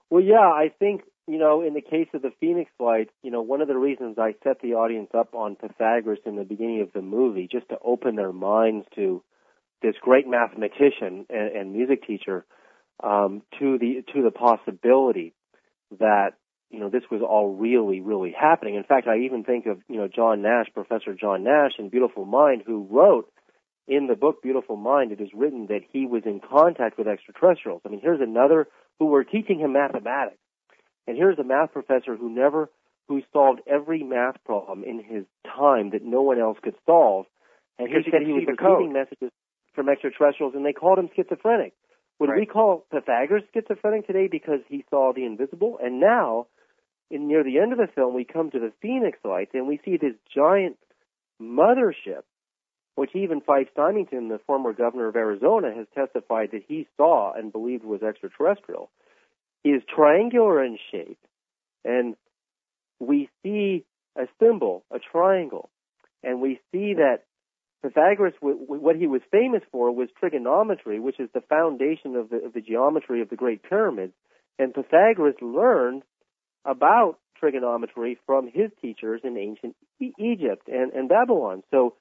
Well, yeah, I think, in the case of the Phoenix Light, one of the reasons I set the audience up on Pythagoras in the beginning of the movie, just to open their minds to this great mathematician and music teacher, to the possibility that this was all really, really happening. In fact, I even think of John Nash, Professor John Nash, in Beautiful Mind, who wrote in the book Beautiful Mind. It is written that he was in contact with extraterrestrials. I mean, here's another who were teaching him mathematics, and here's a math professor who solved every math problem in his time that no one else could solve. And he said he was receiving messages from extraterrestrials, and they called him schizophrenic. Would we call Pythagoras schizophrenic today because he saw the invisible? And now, near the end of the film, we come to the Phoenix Lights, and we see this giant mothership, which even Fife Symington, the former governor of Arizona, has testified that he saw and believed was extraterrestrial, is triangular in shape. And we see a symbol, a triangle, and we see that Pythagoras, what he was famous for was trigonometry, which is the foundation of the geometry of the Great Pyramids. And Pythagoras learned about trigonometry from his teachers in ancient Egypt and Babylon. So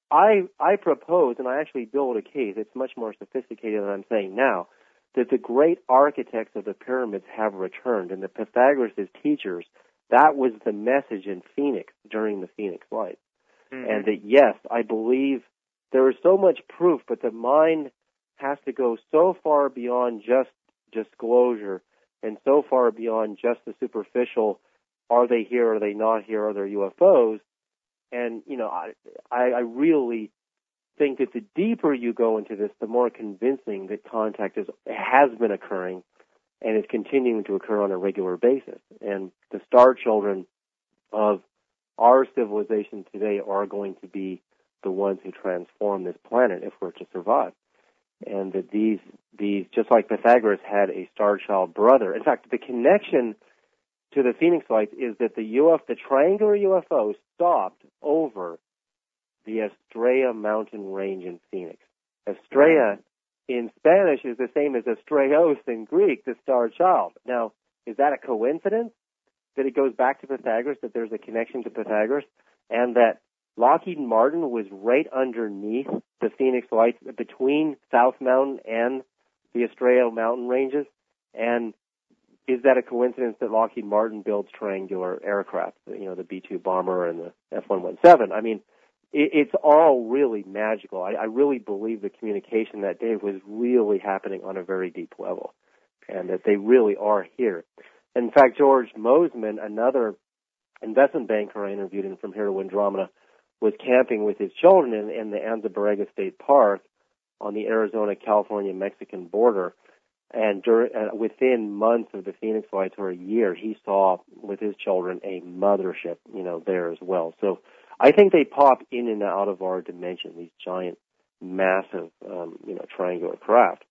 I propose, and I actually build a case, it's much more sophisticated than I'm saying now, that the great architects of the pyramids have returned, and the Pythagoras' teachers, that was the message in Phoenix during the Phoenix Lights. Mm-hmm. And that, yes, I believe there is so much proof, but the mind has to go so far beyond just disclosure and so far beyond just the superficial, are they here, are they not here, are there UFOs? And, I really think that the deeper you go into this, the more convincing that contact has been occurring and is continuing to occur on a regular basis. And the star children of our civilization today are going to be the ones who transform this planet if we're to survive. And that these just like Pythagoras had a star child brother. In fact, the connection to the Phoenix Lights is that the triangular UFO stopped over the Estrella mountain range in Phoenix. Estrella in Spanish is the same as Astraios in Greek, the star child. Now, is that a coincidence that it goes back to Pythagoras, that there's a connection to Pythagoras, and that Lockheed Martin was right underneath the Phoenix Lights, between South Mountain and the Estrella mountain ranges. And is that a coincidence that Lockheed Martin builds triangular aircraft, the B-2 bomber and the F-117? I mean, it's all really magical. I really believe the communication that day was really happening on a very deep level, and that they really are here. In fact, George Mosman, another investment banker I interviewed in from here to Andromeda, was camping with his children in the Anza Borrega State Park on the Arizona-California-Mexican border. And within months of the Phoenix Lights, or a year, he saw with his children a mothership, there as well. So I think they pop in and out of our dimension, these giant, massive, triangular craft.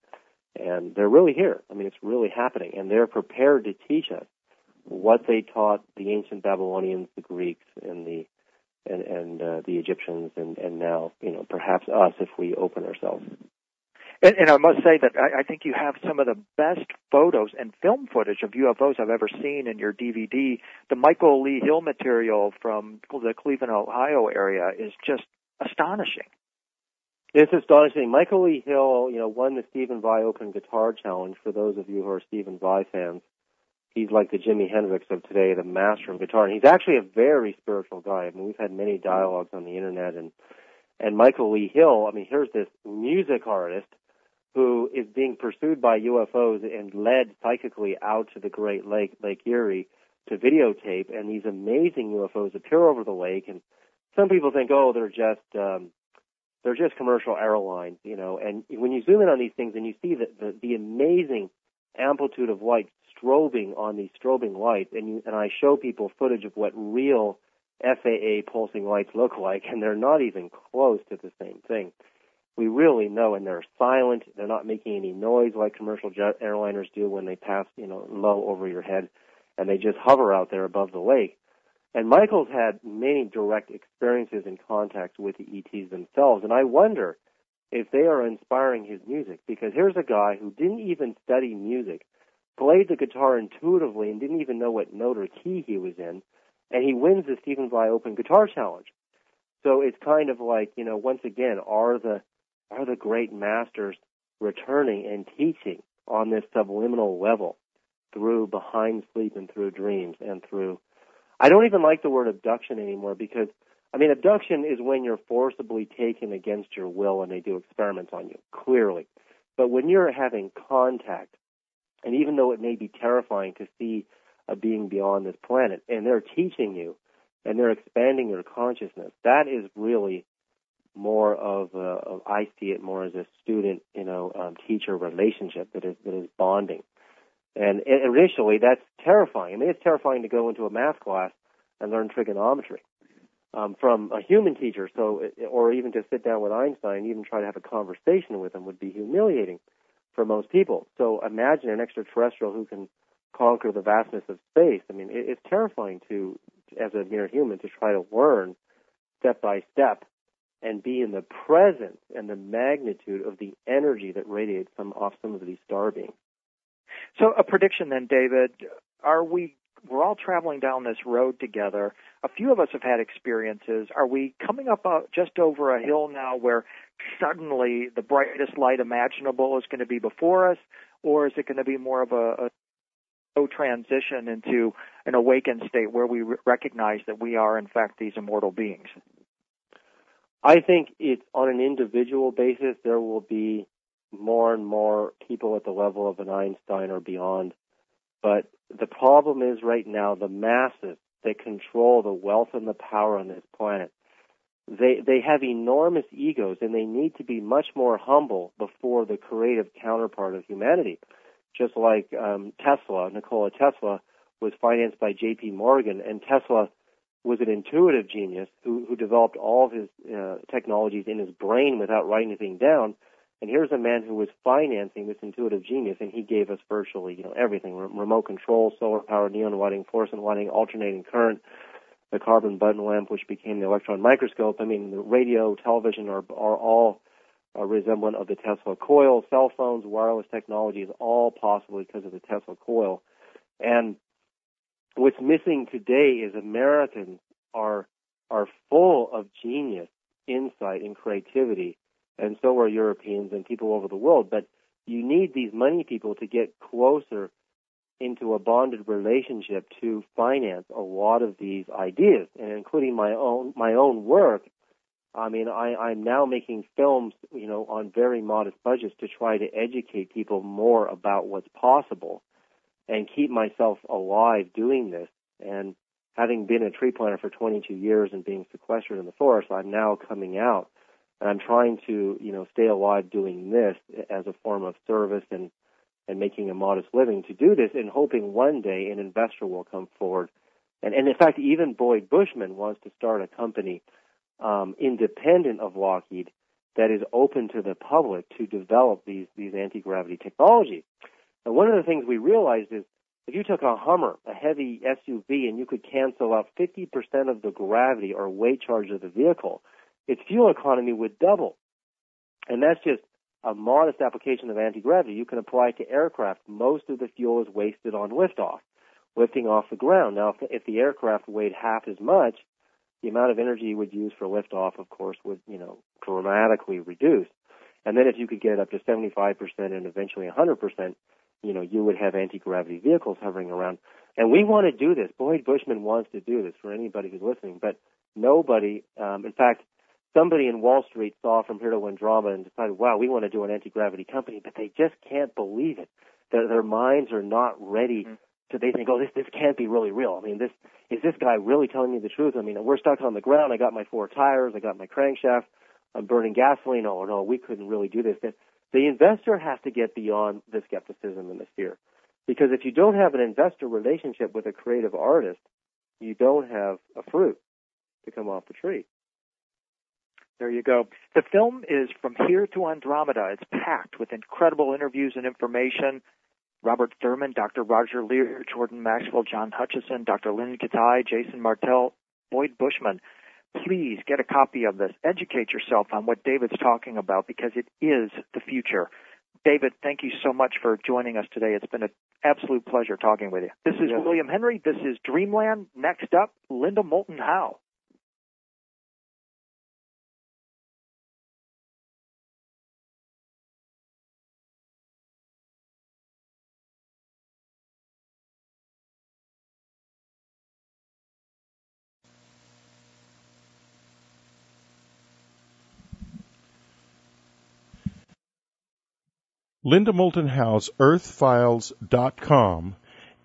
And they're really here. I mean, it's really happening. And they're prepared to teach us what they taught the ancient Babylonians, the Greeks, and the Egyptians, and now, perhaps us if we open ourselves. And I must say that I think you have some of the best photos and film footage of UFOs I've ever seen in your DVD. The Michael Lee Hill material from the Cleveland, Ohio area is just astonishing. It's astonishing. Michael Lee Hill, won the Stephen Vai Open Guitar Challenge. For those of you who are Stephen Vai fans, he's like the Jimi Hendrix of today, the master of guitar. And he's actually a very spiritual guy. I mean, we've had many dialogues on the internet. And Michael Lee Hill, here's this music artist who is being pursued by UFOs and led psychically out to the Great Lake, Lake Erie, to videotape. And these amazing UFOs appear over the lake. And some people think, they're just commercial airlines, And when you zoom in on these things and you see the amazing amplitude of light strobing on these strobing lights, and I show people footage of what real FAA pulsing lights look like, and they're not even close to the same thing. We really know, and they're silent. They're not making any noise like commercial jet airliners do when they pass, low over your head, and they just hover out there above the lake. And Michael's had many direct experiences and contacts with the ETs themselves, and I wonder if they are inspiring his music, because here's a guy who didn't even study music, played the guitar intuitively and didn't even know what note or key he was in, and he wins the Stephen Vai Open Guitar Challenge. So it's kind of like, once again, are the great masters returning and teaching on this subliminal level through behind sleep and through dreams and through... I don't even like the word abduction anymore, because, abduction is when you're forcibly taken against your will and they do experiments on you, clearly. But when you're having contact, and even though it may be terrifying to see a being beyond this planet, and they're teaching you, and they're expanding your consciousness, that is really more of I see it more as a student, teacher relationship that is bonding. And initially, that's terrifying. It's terrifying to go into a math class and learn trigonometry from a human teacher. Or even to sit down with Einstein, even try to have a conversation with him would be humiliating for most people. So imagine an extraterrestrial who can conquer the vastness of space. It's terrifying as a mere human, to try to learn step by step and be in the presence and the magnitude of the energy that radiates off some of these star beings. So a prediction then, David, we're all traveling down this road together. A few of us have had experiences. Are we coming up just over a hill now where suddenly the brightest light imaginable is going to be before us, or is it going to be more of a slow transition into an awakened state where we recognize that we are, in fact, these immortal beings? I think it's on an individual basis. There will be more and more people at the level of an Einstein or beyond. But the problem is right now the masses that control the wealth and the power on this planet, they have enormous egos, and they need to be much more humble before the creative counterpart of humanity. Just like Nikola Tesla was financed by J.P. Morgan, and Tesla was an intuitive genius who developed all of his technologies in his brain without writing anything down. And here's a man who was financing this intuitive genius, and he gave us virtually, everything: remote control, solar power, neon lighting, fluorescent lighting, alternating current, the carbon button lamp, which became the electron microscope. The radio, television are all a resemblant of the Tesla coil. Cell phones, wireless technology is all possible because of the Tesla coil. And what's missing today is Americans are are full of genius, insight, and creativity, and so are Europeans and people over the world. But you need these money people to get closer into a bonded relationship to finance a lot of these ideas, and including my own work. I mean, I'm now making films, on very modest budgets to try to educate people more about what's possible and keep myself alive doing this. And having been a tree planter for 22 years and being sequestered in the forest, I'm now coming out, and I'm trying to, stay alive doing this as a form of service and making a modest living to do this, and hoping one day an investor will come forward. And in fact, even Boyd Bushman wants to start a company independent of Lockheed that is open to the public to develop these anti-gravity technologies. And one of the things we realized is if you took a Hummer, a heavy SUV, and you could cancel out 50% of the gravity or weight charge of the vehicle, its fuel economy would double. And that's just a modest application of anti-gravity. You can apply it to aircraft. Most of the fuel is wasted on liftoff, lifting off the ground. Now, if the aircraft weighed half as much, the amount of energy you would use for liftoff, of course, would, dramatically reduce. And then if you could get it up to 75% and eventually 100%, you would have anti-gravity vehicles hovering around. And we want to do this. Boyd Bushman wants to do this for anybody who's listening, but nobody, in fact, somebody in Wall Street saw From Here to Andromeda and decided, wow, we want to do an anti-gravity company, but they just can't believe it. Their minds are not ready to, they think, this can't be really real. I mean, is this guy really telling me the truth? I mean, we're stuck on the ground. I got my 4 tires. I got my crankshaft. I'm burning gasoline. Oh, no, we couldn't really do this. The investor has to get beyond the skepticism and the fear. Because if you don't have an investor relationship with a creative artist, you don't have a fruit to come off the tree. There you go. The film is From Here to Andromeda. It's packed with incredible interviews and information. Robert Thurman, Dr. Roger Lear, Jordan Maxwell, John Hutchison, Dr. Lynn Katai, Jason Martell, Boyd Bushman. Please get a copy of this. Educate yourself on what David's talking about because it is the future. David, thank you so much for joining us today. It's been an absolute pleasure talking with you. This is William Henry. This is Dreamland. Next up, Linda Moulton Howe. Linda Moulton Howe's earthfiles.com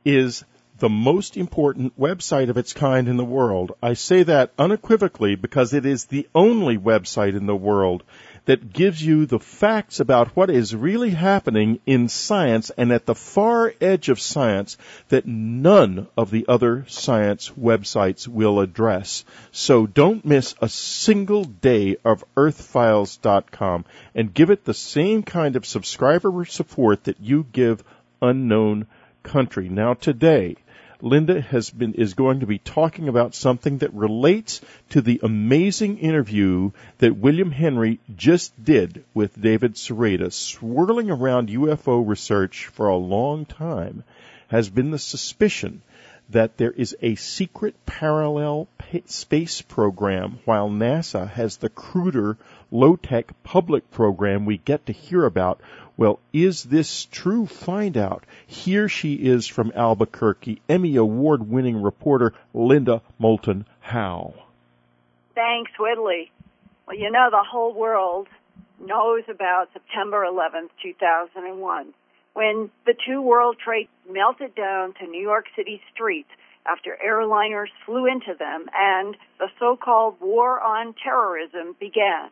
is the most important website of its kind in the world. I say that unequivocally because it is the only website in the world that gives you the facts about what is really happening in science and at the far edge of science that none of the other science websites will address. So don't miss a single day of earthfiles.com and give it the same kind of subscriber support that you give Unknown Country. Now today, Linda is going to be talking about something that relates to the amazing interview that William Henry just did with David Sereda. Swirling around UFO research for a long time has been the suspicion that there is a secret parallel space program while NASA has the cruder, low-tech public program we get to hear about. Well, is this true? Find out. Here she is from Albuquerque, Emmy Award-winning reporter Linda Moulton Howe. Thanks, Whitley. Well, the whole world knows about September 11th, 2001, when the 2 World Trades melted down to New York City streets after airliners flew into them and the so-called war on terrorism began.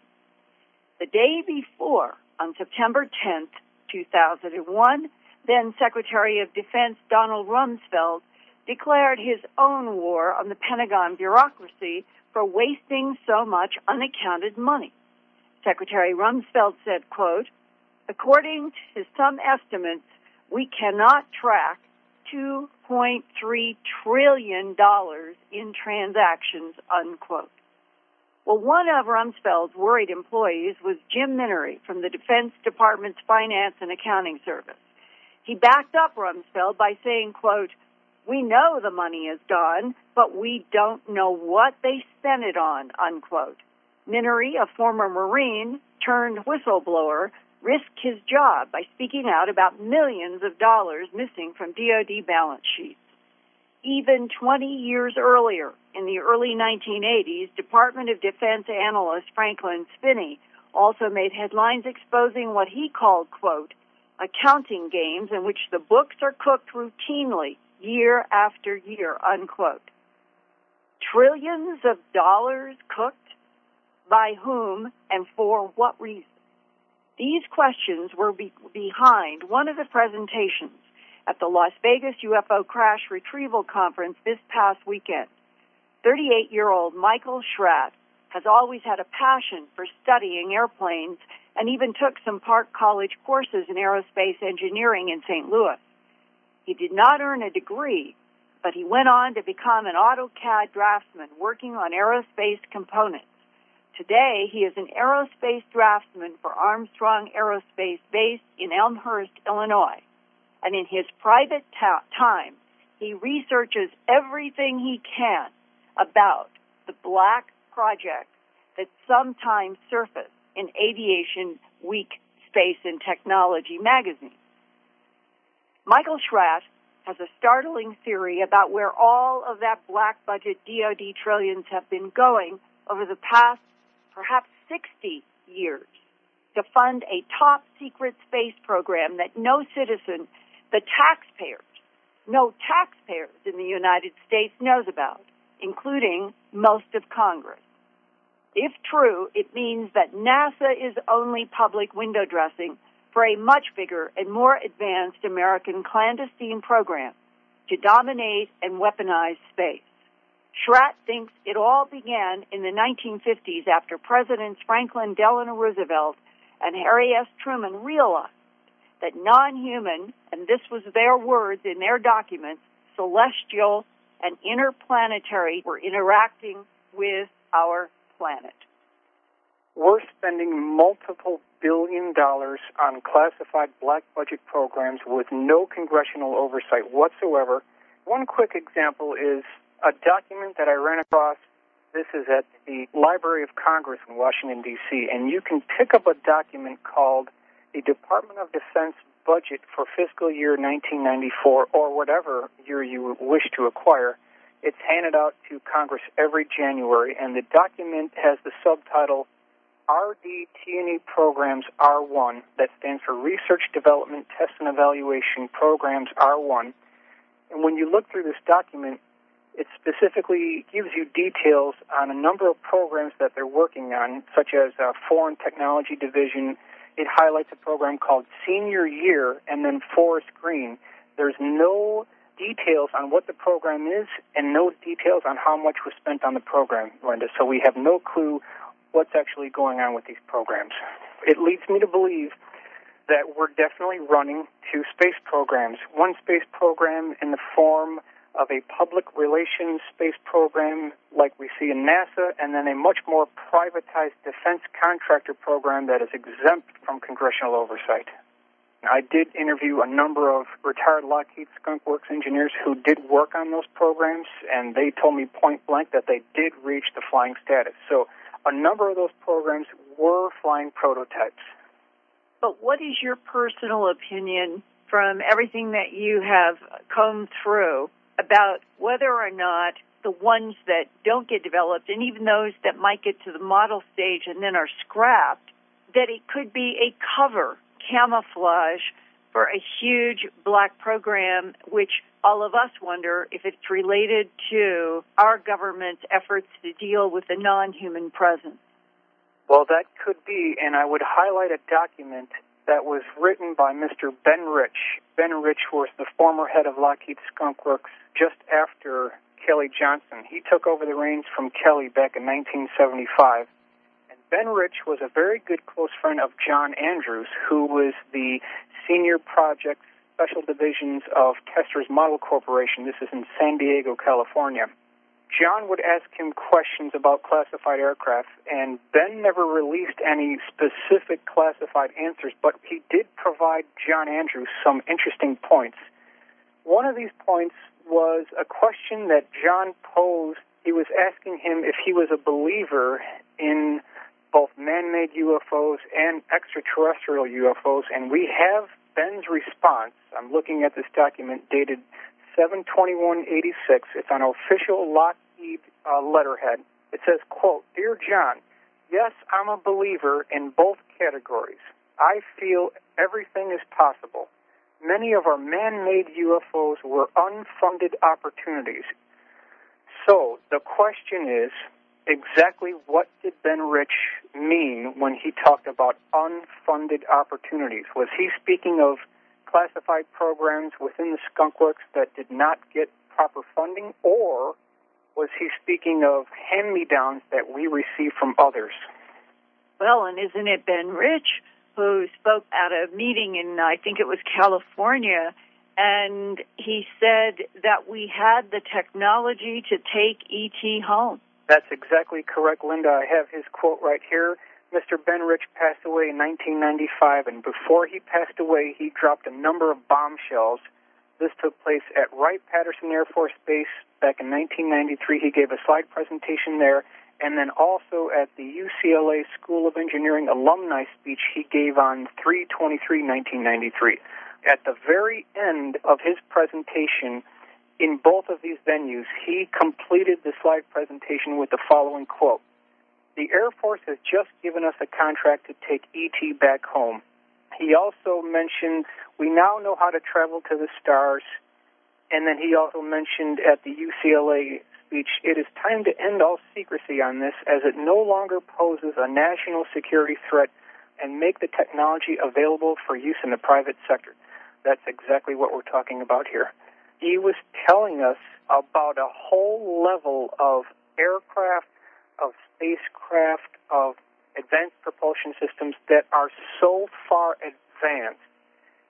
The day before, on September 10th, 2001, then Secretary of Defense Donald Rumsfeld declared his own war on the Pentagon bureaucracy for wasting so much unaccounted money. Secretary Rumsfeld said, quote, according to some estimates, we cannot track $2.3 trillion in transactions, unquote. Well, one of Rumsfeld's worried employees was Jim Minery from the Defense Department's Finance and Accounting Service. He backed up Rumsfeld by saying, quote, We know the money is gone, but we don't know what they spent it on, unquote. Minery, a former Marine turned whistleblower, risked his job by speaking out about millions of dollars missing from DoD balance sheets. Even 20 years earlier, in the early 1980s, Department of Defense analyst Franklin Spinney also made headlines exposing what he called, quote, accounting games in which the books are cooked routinely year after year, unquote. Trillions of dollars cooked? By whom and for what reason? These questions were behind one of the presentations at the Las Vegas UFO Crash Retrieval Conference this past weekend. 38-year-old Michael Schratt has always had a passion for studying airplanes and even took some Park College courses in aerospace engineering in St. Louis. He did not earn a degree, but he went on to become an AutoCAD draftsman working on aerospace components. Today, he is an aerospace draftsman for Armstrong Aerospace based in Elmhurst, Illinois. And in his private time, he researches everything he can about the black projects that sometimes surface in Aviation Week Space and Technology magazine. Michael Schratt has a startling theory about where all of that black budget DoD trillions have been going over the past perhaps 60 years to fund a top-secret space program that no citizen, no taxpayers in the United States knows about, including most of Congress. If true, it means that NASA is only public window dressing for a much bigger and more advanced American clandestine program to dominate and weaponize space. Schratt thinks it all began in the 1950s after Presidents Franklin Delano Roosevelt and Harry S. Truman realized that non-human, and this was their words in their documents, celestial and interplanetary, were interacting with our planet. We're spending multiple billion dollars on classified black budget programs with no congressional oversight whatsoever. One quick example is a document that I ran across. This is at the Library of Congress in Washington, D.C., and you can pick up a document called the Department of Defense Budget for Fiscal Year 1994, or whatever year you wish to acquire. It's handed out to Congress every January, and the document has the subtitle RDT&E Programs R1, that stands for Research, Development, Test, and Evaluation Programs R1. And when you look through this document, it specifically gives you details on a number of programs that they're working on, such as Foreign Technology Division. It highlights a program called Senior Year and then Forest Green. There's no details on what the program is and no details on how much was spent on the program, Linda. So we have no clue what's actually going on with these programs. It leads me to believe that we're definitely running two space programs. One space program in the form of a public relations space program like we see in NASA, and then a much more privatized defense contractor program that is exempt from congressional oversight. I did interview a number of retired Lockheed Skunk Works engineers who did work on those programs, and they told me point blank that they did reach the flying status. So a number of those programs were flying prototypes. But what is your personal opinion from everything that you have combed through about whether or not the ones that don't get developed, and even those that might get to the model stage and then are scrapped, that it could be a cover, camouflage for a huge black program, which all of us wonder if it's related to our government's efforts to deal with the non-human presence? Well, that could be, and I would highlight a document that was written by Mr. Ben Rich. Ben Rich was the former head of Lockheed Skunk Works just after Kelly Johnson. He took over the reins from Kelly back in 1975. And Ben Rich was a very good close friend of John Andrews, who was the senior project special divisions of Testor's Model Corporation. This is in San Diego, California. John would ask him questions about classified aircraft, and Ben never released any specific classified answers, but he did provide John Andrews some interesting points. One of these points was a question that John posed. He was asking him if he was a believer in both man-made UFOs and extraterrestrial UFOs, and we have Ben's response. I'm looking at this document dated 7/21/86. It's on official Lockheed letterhead. It says, quote, "Dear John, yes, I'm a believer in both categories. I feel everything is possible. Many of our man-made UFOs were unfunded opportunities." So the question is, exactly what did Ben Rich mean when he talked about unfunded opportunities? Was he speaking of classified programs within the Skunk Works that did not get proper funding, or was he speaking of hand-me-downs that we receive from others? Well, and isn't it Ben Rich who spoke at a meeting in, I think it was California, and he said that we had the technology to take E.T. home? That's exactly correct, Linda. I have his quote right here. Mr. Ben Rich passed away in 1995, and before he passed away, he dropped a number of bombshells. This took place at Wright-Patterson Air Force Base back in 1993. He gave a slide presentation there, and then also at the UCLA School of Engineering alumni speech he gave on 3/23/1993. At the very end of his presentation, in both of these venues, he completed the slide presentation with the following quote: "The Air Force has just given us a contract to take E.T. back home." He also mentioned, "We now know how to travel to the stars." And then he also mentioned at the UCLA speech, "It is time to end all secrecy on this, as it no longer poses a national security threat, and make the technology available for use in the private sector." That's exactly what we're talking about here. He was telling us about a whole level of aircraft, of spacecraft, of advanced propulsion systems that are so far advanced.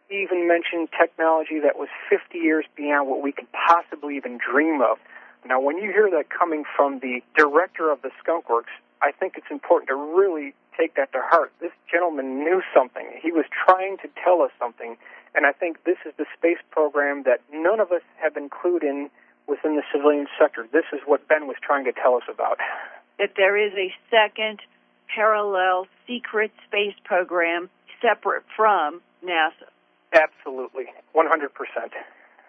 He even mentioned technology that was 50 years beyond what we could possibly even dream of. Now, when you hear that coming from the director of the Skunk Works, I think it's important to really take that to heart. This gentleman knew something. He was trying to tell us something, and I think this is the space program that none of us have been clued in within the civilian sector. This is what Ben was trying to tell us about. That there is a second parallel secret space program separate from NASA. Absolutely, 100%.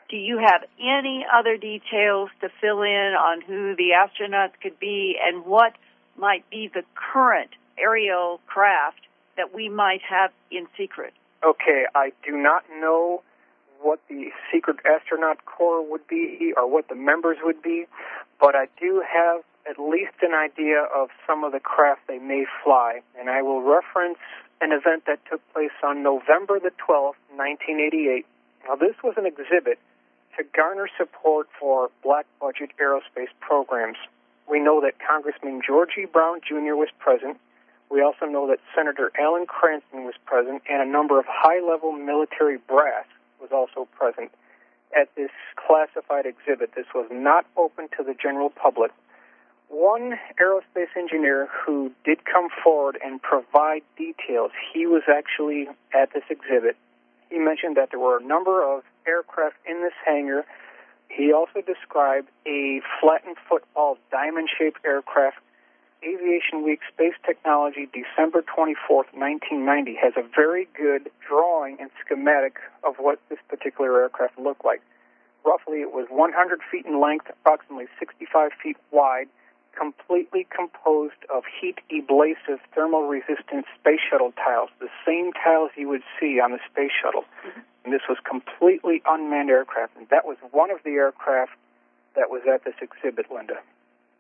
Do you have any other details to fill in on who the astronauts could be and what might be the current aerial craft that we might have in secret? Okay, I do not know what the secret astronaut corps would be or what the members would be, but I do have at least an idea of some of the craft they may fly, and I will reference an event that took place on November the 12th, 1988. Now, this was an exhibit to garner support for black-budget aerospace programs. We know that Congressman George E. Brown, Jr. was present. We also know that Senator Alan Cranston was present, and a number of high-level military brass was also present at this classified exhibit. This was not open to the general public. One aerospace engineer who did come forward and provide details, he was actually at this exhibit. He mentioned that there were a number of aircraft in this hangar. He also described a flattened football diamond-shaped aircraft. Aviation Week Space Technology, December 24th, 1990, has a very good drawing and schematic of what this particular aircraft looked like. Roughly, it was 100 feet in length, approximately 65 feet wide, completely composed of heat-ablasive, thermal-resistant space shuttle tiles, the same tiles you would see on the space shuttle. Mm-hmm. And this was completely unmanned aircraft, and that was one of the aircraft that was at this exhibit, Linda.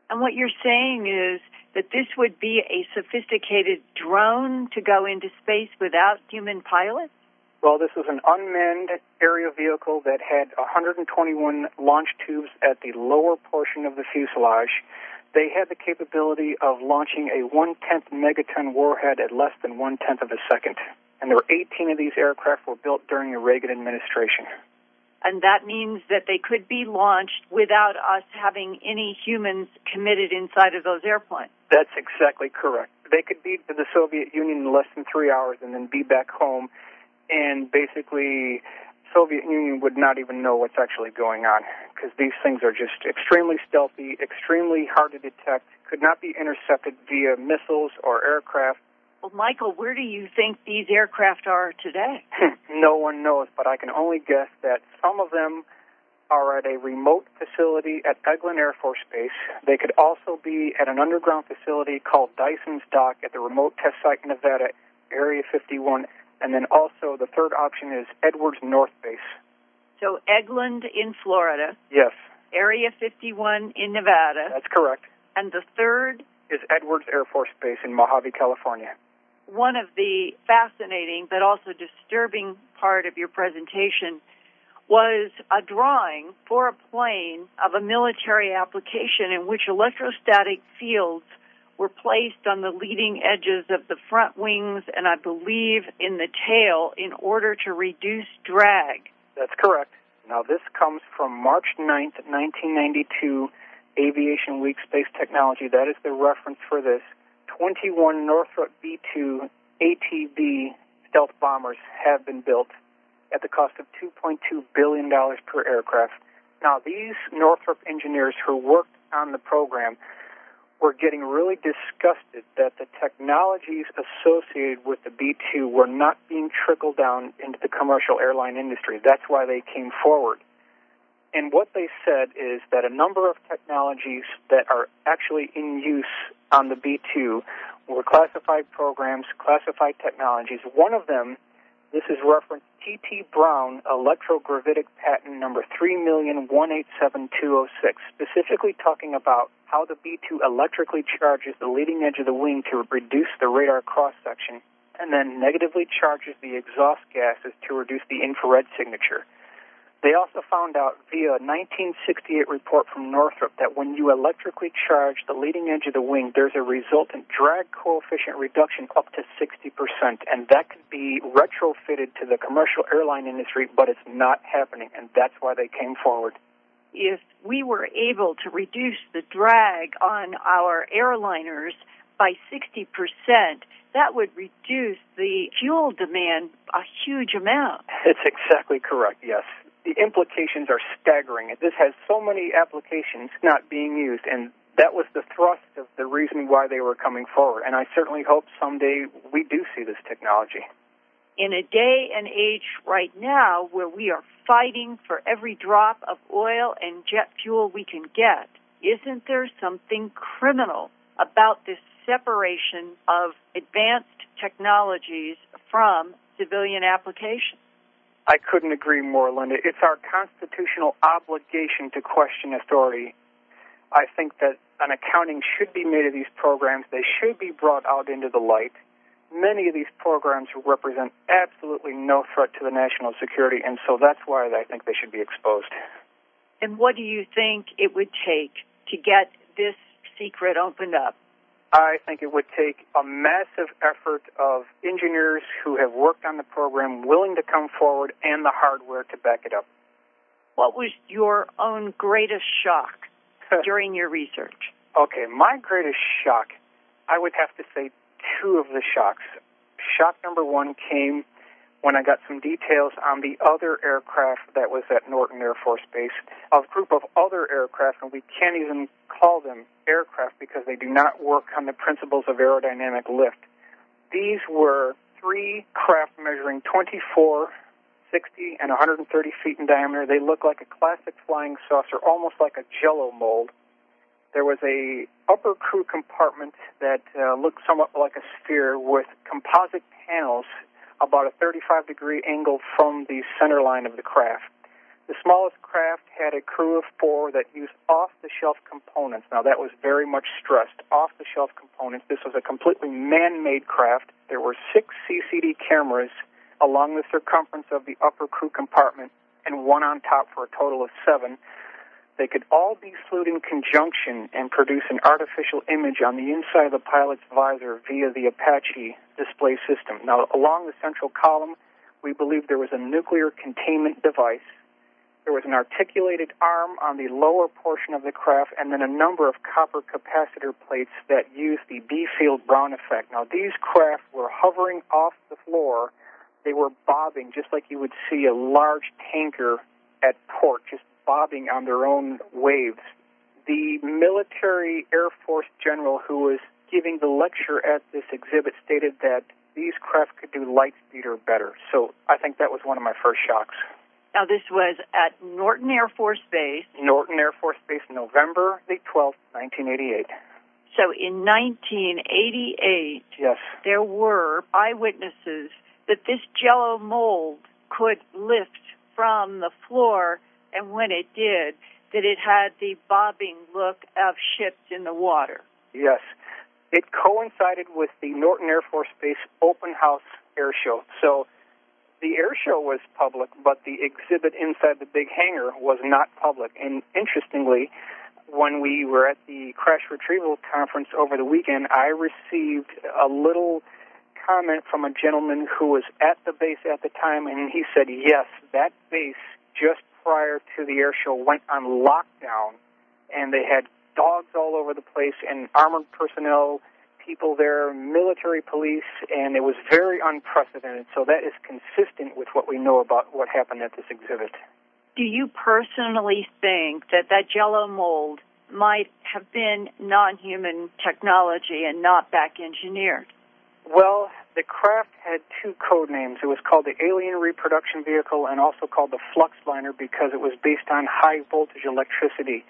And what you're saying is that this would be a sophisticated drone to go into space without human pilots? Well, this was an unmanned aerial vehicle that had 121 launch tubes at the lower portion of the fuselage. They had the capability of launching a 1/10 megaton warhead at less than 1/10 of a second. And there were 18 of these aircraft were built during the Reagan administration. And that means that they could be launched without us having any humans committed inside of those airplanes. That's exactly correct. They could be to the Soviet Union in less than 3 hours and then be back home and basically Soviet Union would not even know what's actually going on, because these things are just extremely stealthy, extremely hard to detect, could not be intercepted via missiles or aircraft. Well, Michael, where do you think these aircraft are today? No one knows, but I can only guess that some of them are at a remote facility at Eglin Air Force Base. They could also be at an underground facility called Dyson's Dock at the remote test site in Nevada, Area 51. And then also the third option is Edwards North Base. So Eglin in Florida. Yes. Area 51 in Nevada. That's correct. And the third is Edwards Air Force Base in Mojave, California. One of the fascinating but also disturbing part of your presentation was a drawing for a plane of a military application in which electrostatic fields were placed on the leading edges of the front wings and I believe in the tail in order to reduce drag. That's correct. Now this comes from March 9th, 1992, Aviation Week Space Technology. That is the reference for this. 21 Northrop B-2 ATB stealth bombers have been built at the cost of $2.2 billion per aircraft. Now, these Northrop engineers who worked on the program were getting really disgusted that the technologies associated with the B-2 were not being trickled down into the commercial airline industry. That's why they came forward. And what they said is that a number of technologies that are actually in use on the B-2 were classified programs, classified technologies. One of them, this is referenced T.T. Brown electrogravitic patent number 3,187,206, specifically talking about how the B-2 electrically charges the leading edge of the wing to reduce the radar cross-section, and then negatively charges the exhaust gases to reduce the infrared signature. They also found out via a 1968 report from Northrop that when you electrically charge the leading edge of the wing, there's a resultant drag coefficient reduction up to 60%, and that could be retrofitted to the commercial airline industry, but it's not happening, and that's why they came forward. If we were able to reduce the drag on our airliners by 60%, that would reduce the fuel demand a huge amount. It's exactly correct, yes. The implications are staggering. This has so many applications not being used, and that was the thrust of the reason why they were coming forward. And I certainly hope someday we do see this technology. In a day and age right now where we are fighting for every drop of oil and jet fuel we can get, isn't there something criminal about this separation of advanced technologies from civilian applications? I couldn't agree more, Linda. It's our constitutional obligation to question authority. I think that an accounting should be made of these programs. They should be brought out into the light. Many of these programs represent absolutely no threat to the national security, and so that's why I think they should be exposed. And what do you think it would take to get this secret opened up? I think it would take a massive effort of engineers who have worked on the program willing to come forward and the hardware to back it up. What was your own greatest shock during your research? Okay, my greatest shock, I would have to say two of the shocks. Shock number one came when I got some details on the other aircraft that was at Norton Air Force Base, a group of other aircraft, and we can't even call them aircraft because they do not work on the principles of aerodynamic lift. These were three craft measuring 24, 60, and 130 feet in diameter. They look like a classic flying saucer, almost like a Jell-O mold. There was a upper crew compartment that looked somewhat like a sphere with composite panels about a 35-degree angle from the center line of the craft. The smallest craft had a crew of four that used off-the-shelf components. Now, that was very much stressed, off-the-shelf components. This was a completely man-made craft. There were 6 CCD cameras along the circumference of the upper crew compartment and one on top for a total of 7. They could all be flued in conjunction and produce an artificial image on the inside of the pilot's visor via the Apache display system. Now, along the central column, we believe there was a nuclear containment device. There was an articulated arm on the lower portion of the craft, and then a number of copper capacitor plates that used the B-field Brown effect. Now, these craft were hovering off the floor They were bobbing, just like you would see a large tanker at port, just bobbing on their own waves. The military Air Force general who was giving the lecture at this exhibit stated that these craft could do light speed or better. So I think that was one of my first shocks. Now, this was at Norton Air Force Base. Norton Air Force Base, November the 12th, 1988. So in 1988, yes, there were eyewitnesses that this Jell-O mold could lift from the floor, and when it did, that it had the bobbing look of ships in the water. Yes. It coincided with the Norton Air Force Base open house air show. So the air show was public, but the exhibit inside the big hangar was not public. And interestingly, when we were at the crash retrieval conference over the weekend, I received a little comment from a gentleman who was at the base at the time, and he said, yes, that base just prior to the air show went on lockdown, and they had dogs all over the place and armored personnel, people there, military police, and it was very unprecedented. So that is consistent with what we know about what happened at this exhibit. Do you personally think that Jell-O mold might have been non-human technology and not back engineered? Well, the craft had two code names. It was called the Alien Reproduction Vehicle and also called the Flux Liner because it was based on high voltage electricity.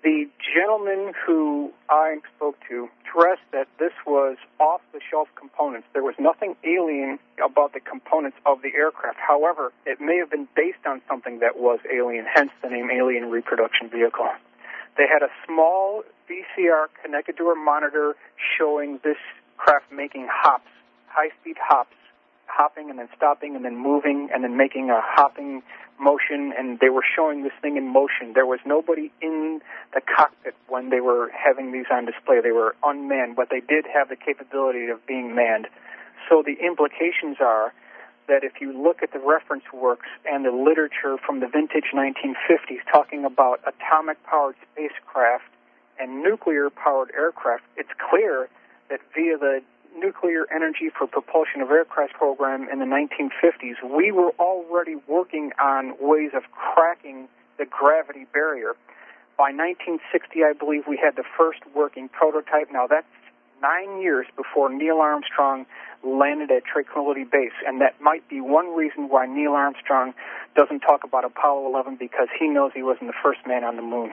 The gentleman who I spoke to stressed that this was off-the-shelf components. There was nothing alien about the components of the aircraft. However, it may have been based on something that was alien, hence the name Alien Reproduction Vehicle. They had a small VCR connected to a monitor showing this craft making hops, high-speed hops, hopping and then stopping and then moving and then making a hopping motion, and they were showing this thing in motion. There was nobody in the cockpit when they were having these on display. They were unmanned, but they did have the capability of being manned. So the implications are that if you look at the reference works and the literature from the vintage 1950s talking about atomic-powered spacecraft and nuclear-powered aircraft, it's clear that via the nuclear energy for propulsion of aircraft program in the 1950s, we were already working on ways of cracking the gravity barrier. By 1960, I believe we had the first working prototype. Now, that's 9 years before Neil Armstrong landed at Tranquility Base, and that might be one reason why Neil Armstrong doesn't talk about Apollo 11, because he knows he wasn't the first man on the moon.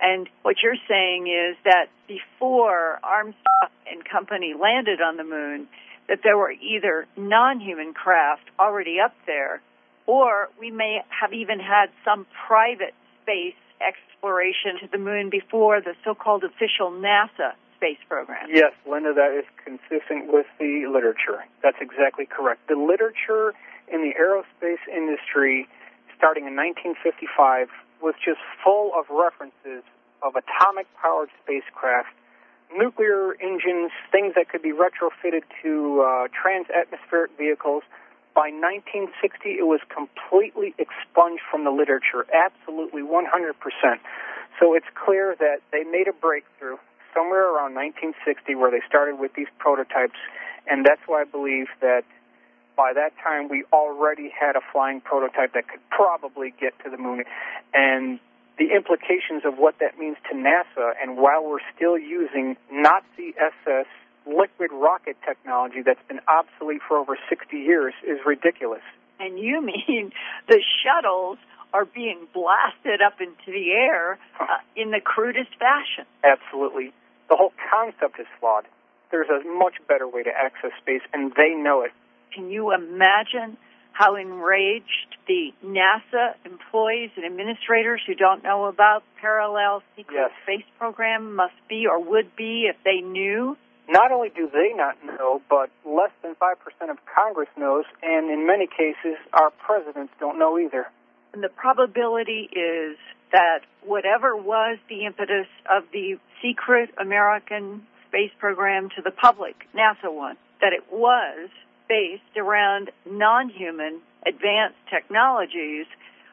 And what you're saying is that before Armstrong and company landed on the moon, that there were either non-human craft already up there, or we may have even had some private space exploration to the moon before the so-called official NASA space program. Yes, Linda, that is consistent with the literature. That's exactly correct. The literature in the aerospace industry starting in 1955 was just full of references of atomic-powered spacecraft, nuclear engines, things that could be retrofitted to trans-atmospheric vehicles. By 1960, it was completely expunged from the literature, absolutely 100%. So it's clear that they made a breakthrough somewhere around 1960 where they started with these prototypes, and that's why I believe that by that time we already had a flying prototype that could probably get to the moon. And the implications of what that means to NASA, and while we're still using Nazi SS liquid rocket technology that's been obsolete for over 60 years, is ridiculous. And you mean the shuttles are being blasted up into the air in the crudest fashion? Absolutely. The whole concept is flawed. There's a much better way to access space, and they know it. Can you imagine how enraged the NASA employees and administrators who don't know about parallel secret space program must be or would be if they knew? Not only do they not know, but less than 5% of Congress knows, and in many cases, our presidents don't know either. And the probability is that whatever was the impetus of the secret American space program to the public, NASA one, that it was based around non-human advanced technologies,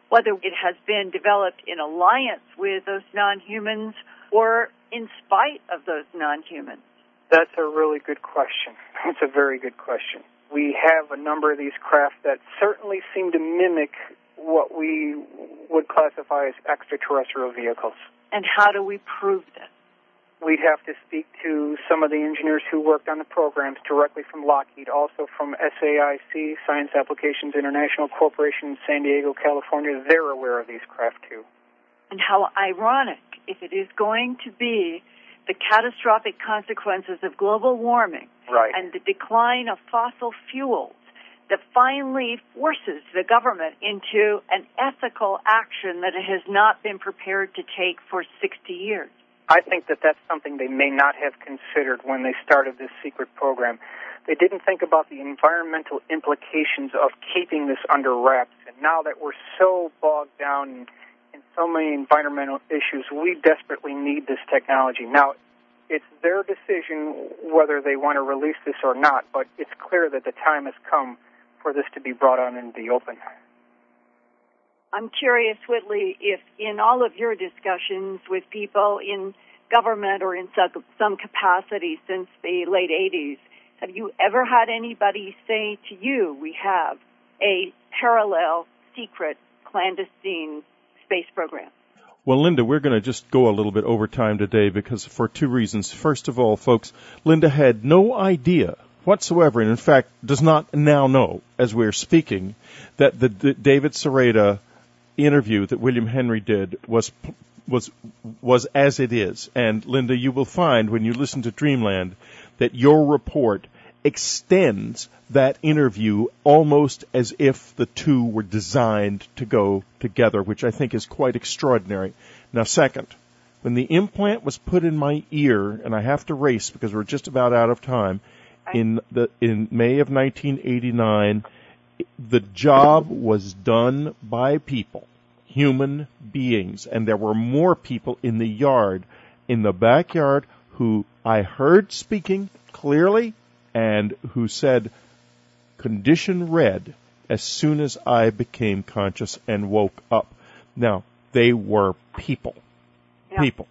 whether it has been developed in alliance with those non-humans or in spite of those non-humans. That's a really good question. That's a very good question. we have a number of these craft that certainly seem to mimic what we would classify as extraterrestrial vehicles. And how do we prove this? We'd have to speak to some of the engineers who worked on the programs directly from Lockheed, also from SAIC, Science Applications International Corporation in San Diego, California. They're aware of these craft, too. And how ironic, if it is going to be the catastrophic consequences of global warming and the decline of fossil fuels that finally forces the government into an ethical action that it has not been prepared to take for 60 years. I think that that's something they may not have considered when they started this secret program. They didn't think about the environmental implications of keeping this under wraps. And now that we're so bogged down in so many environmental issues, we desperately need this technology. Now, it's their decision whether they want to release this or not, but it's clear that the time has come for this to be brought out into the open. I'm curious, Whitley, if in all of your discussions with people in government or in some capacity since the late 80s, have you ever had anybody say to you, we have a parallel, secret, clandestine space program? Well, Linda, we're going to just go a little bit over time today because for two reasons. First of all, folks, Linda had no idea whatsoever, and in fact does not now know, as we're speaking, that the David Sereda interview that William Henry did was as it is. And Linda, you will find when you listen to Dreamland that your report extends that interview almost as if the two were designed to go together, which I think is quite extraordinary. Now, second, when the implant was put in my ear, and I have to race because we're just about out of time, in May of 1989, the job was done by people, human beings, and there were more people in the yard, in the backyard, who I heard speaking clearly and who said, condition red, as soon as I became conscious and woke up. Now, they were people. Yeah. People.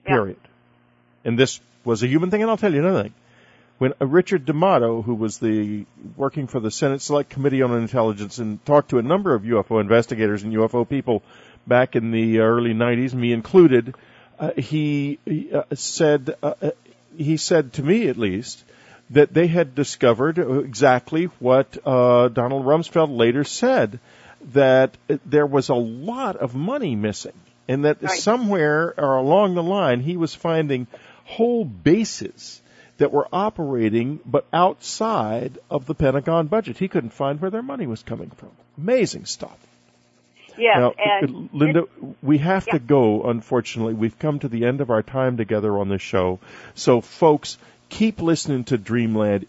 Period. Yeah. And this was a human thing, and I'll tell you another thing. When Richard D'Amato, who was working for the Senate Select Committee on Intelligence and talked to a number of UFO investigators and UFO people back in the early 90s, me included, he said to me at least that they had discovered exactly what Donald Rumsfeld later said, that there was a lot of money missing, and that somewhere along the line he was finding whole bases that were operating but outside of the Pentagon budget. He couldn't find where their money was coming from. Amazing stuff. Yes, now, and Linda, we have to go, unfortunately. We've come to the end of our time together on this show. So, folks, keep listening to Dreamland.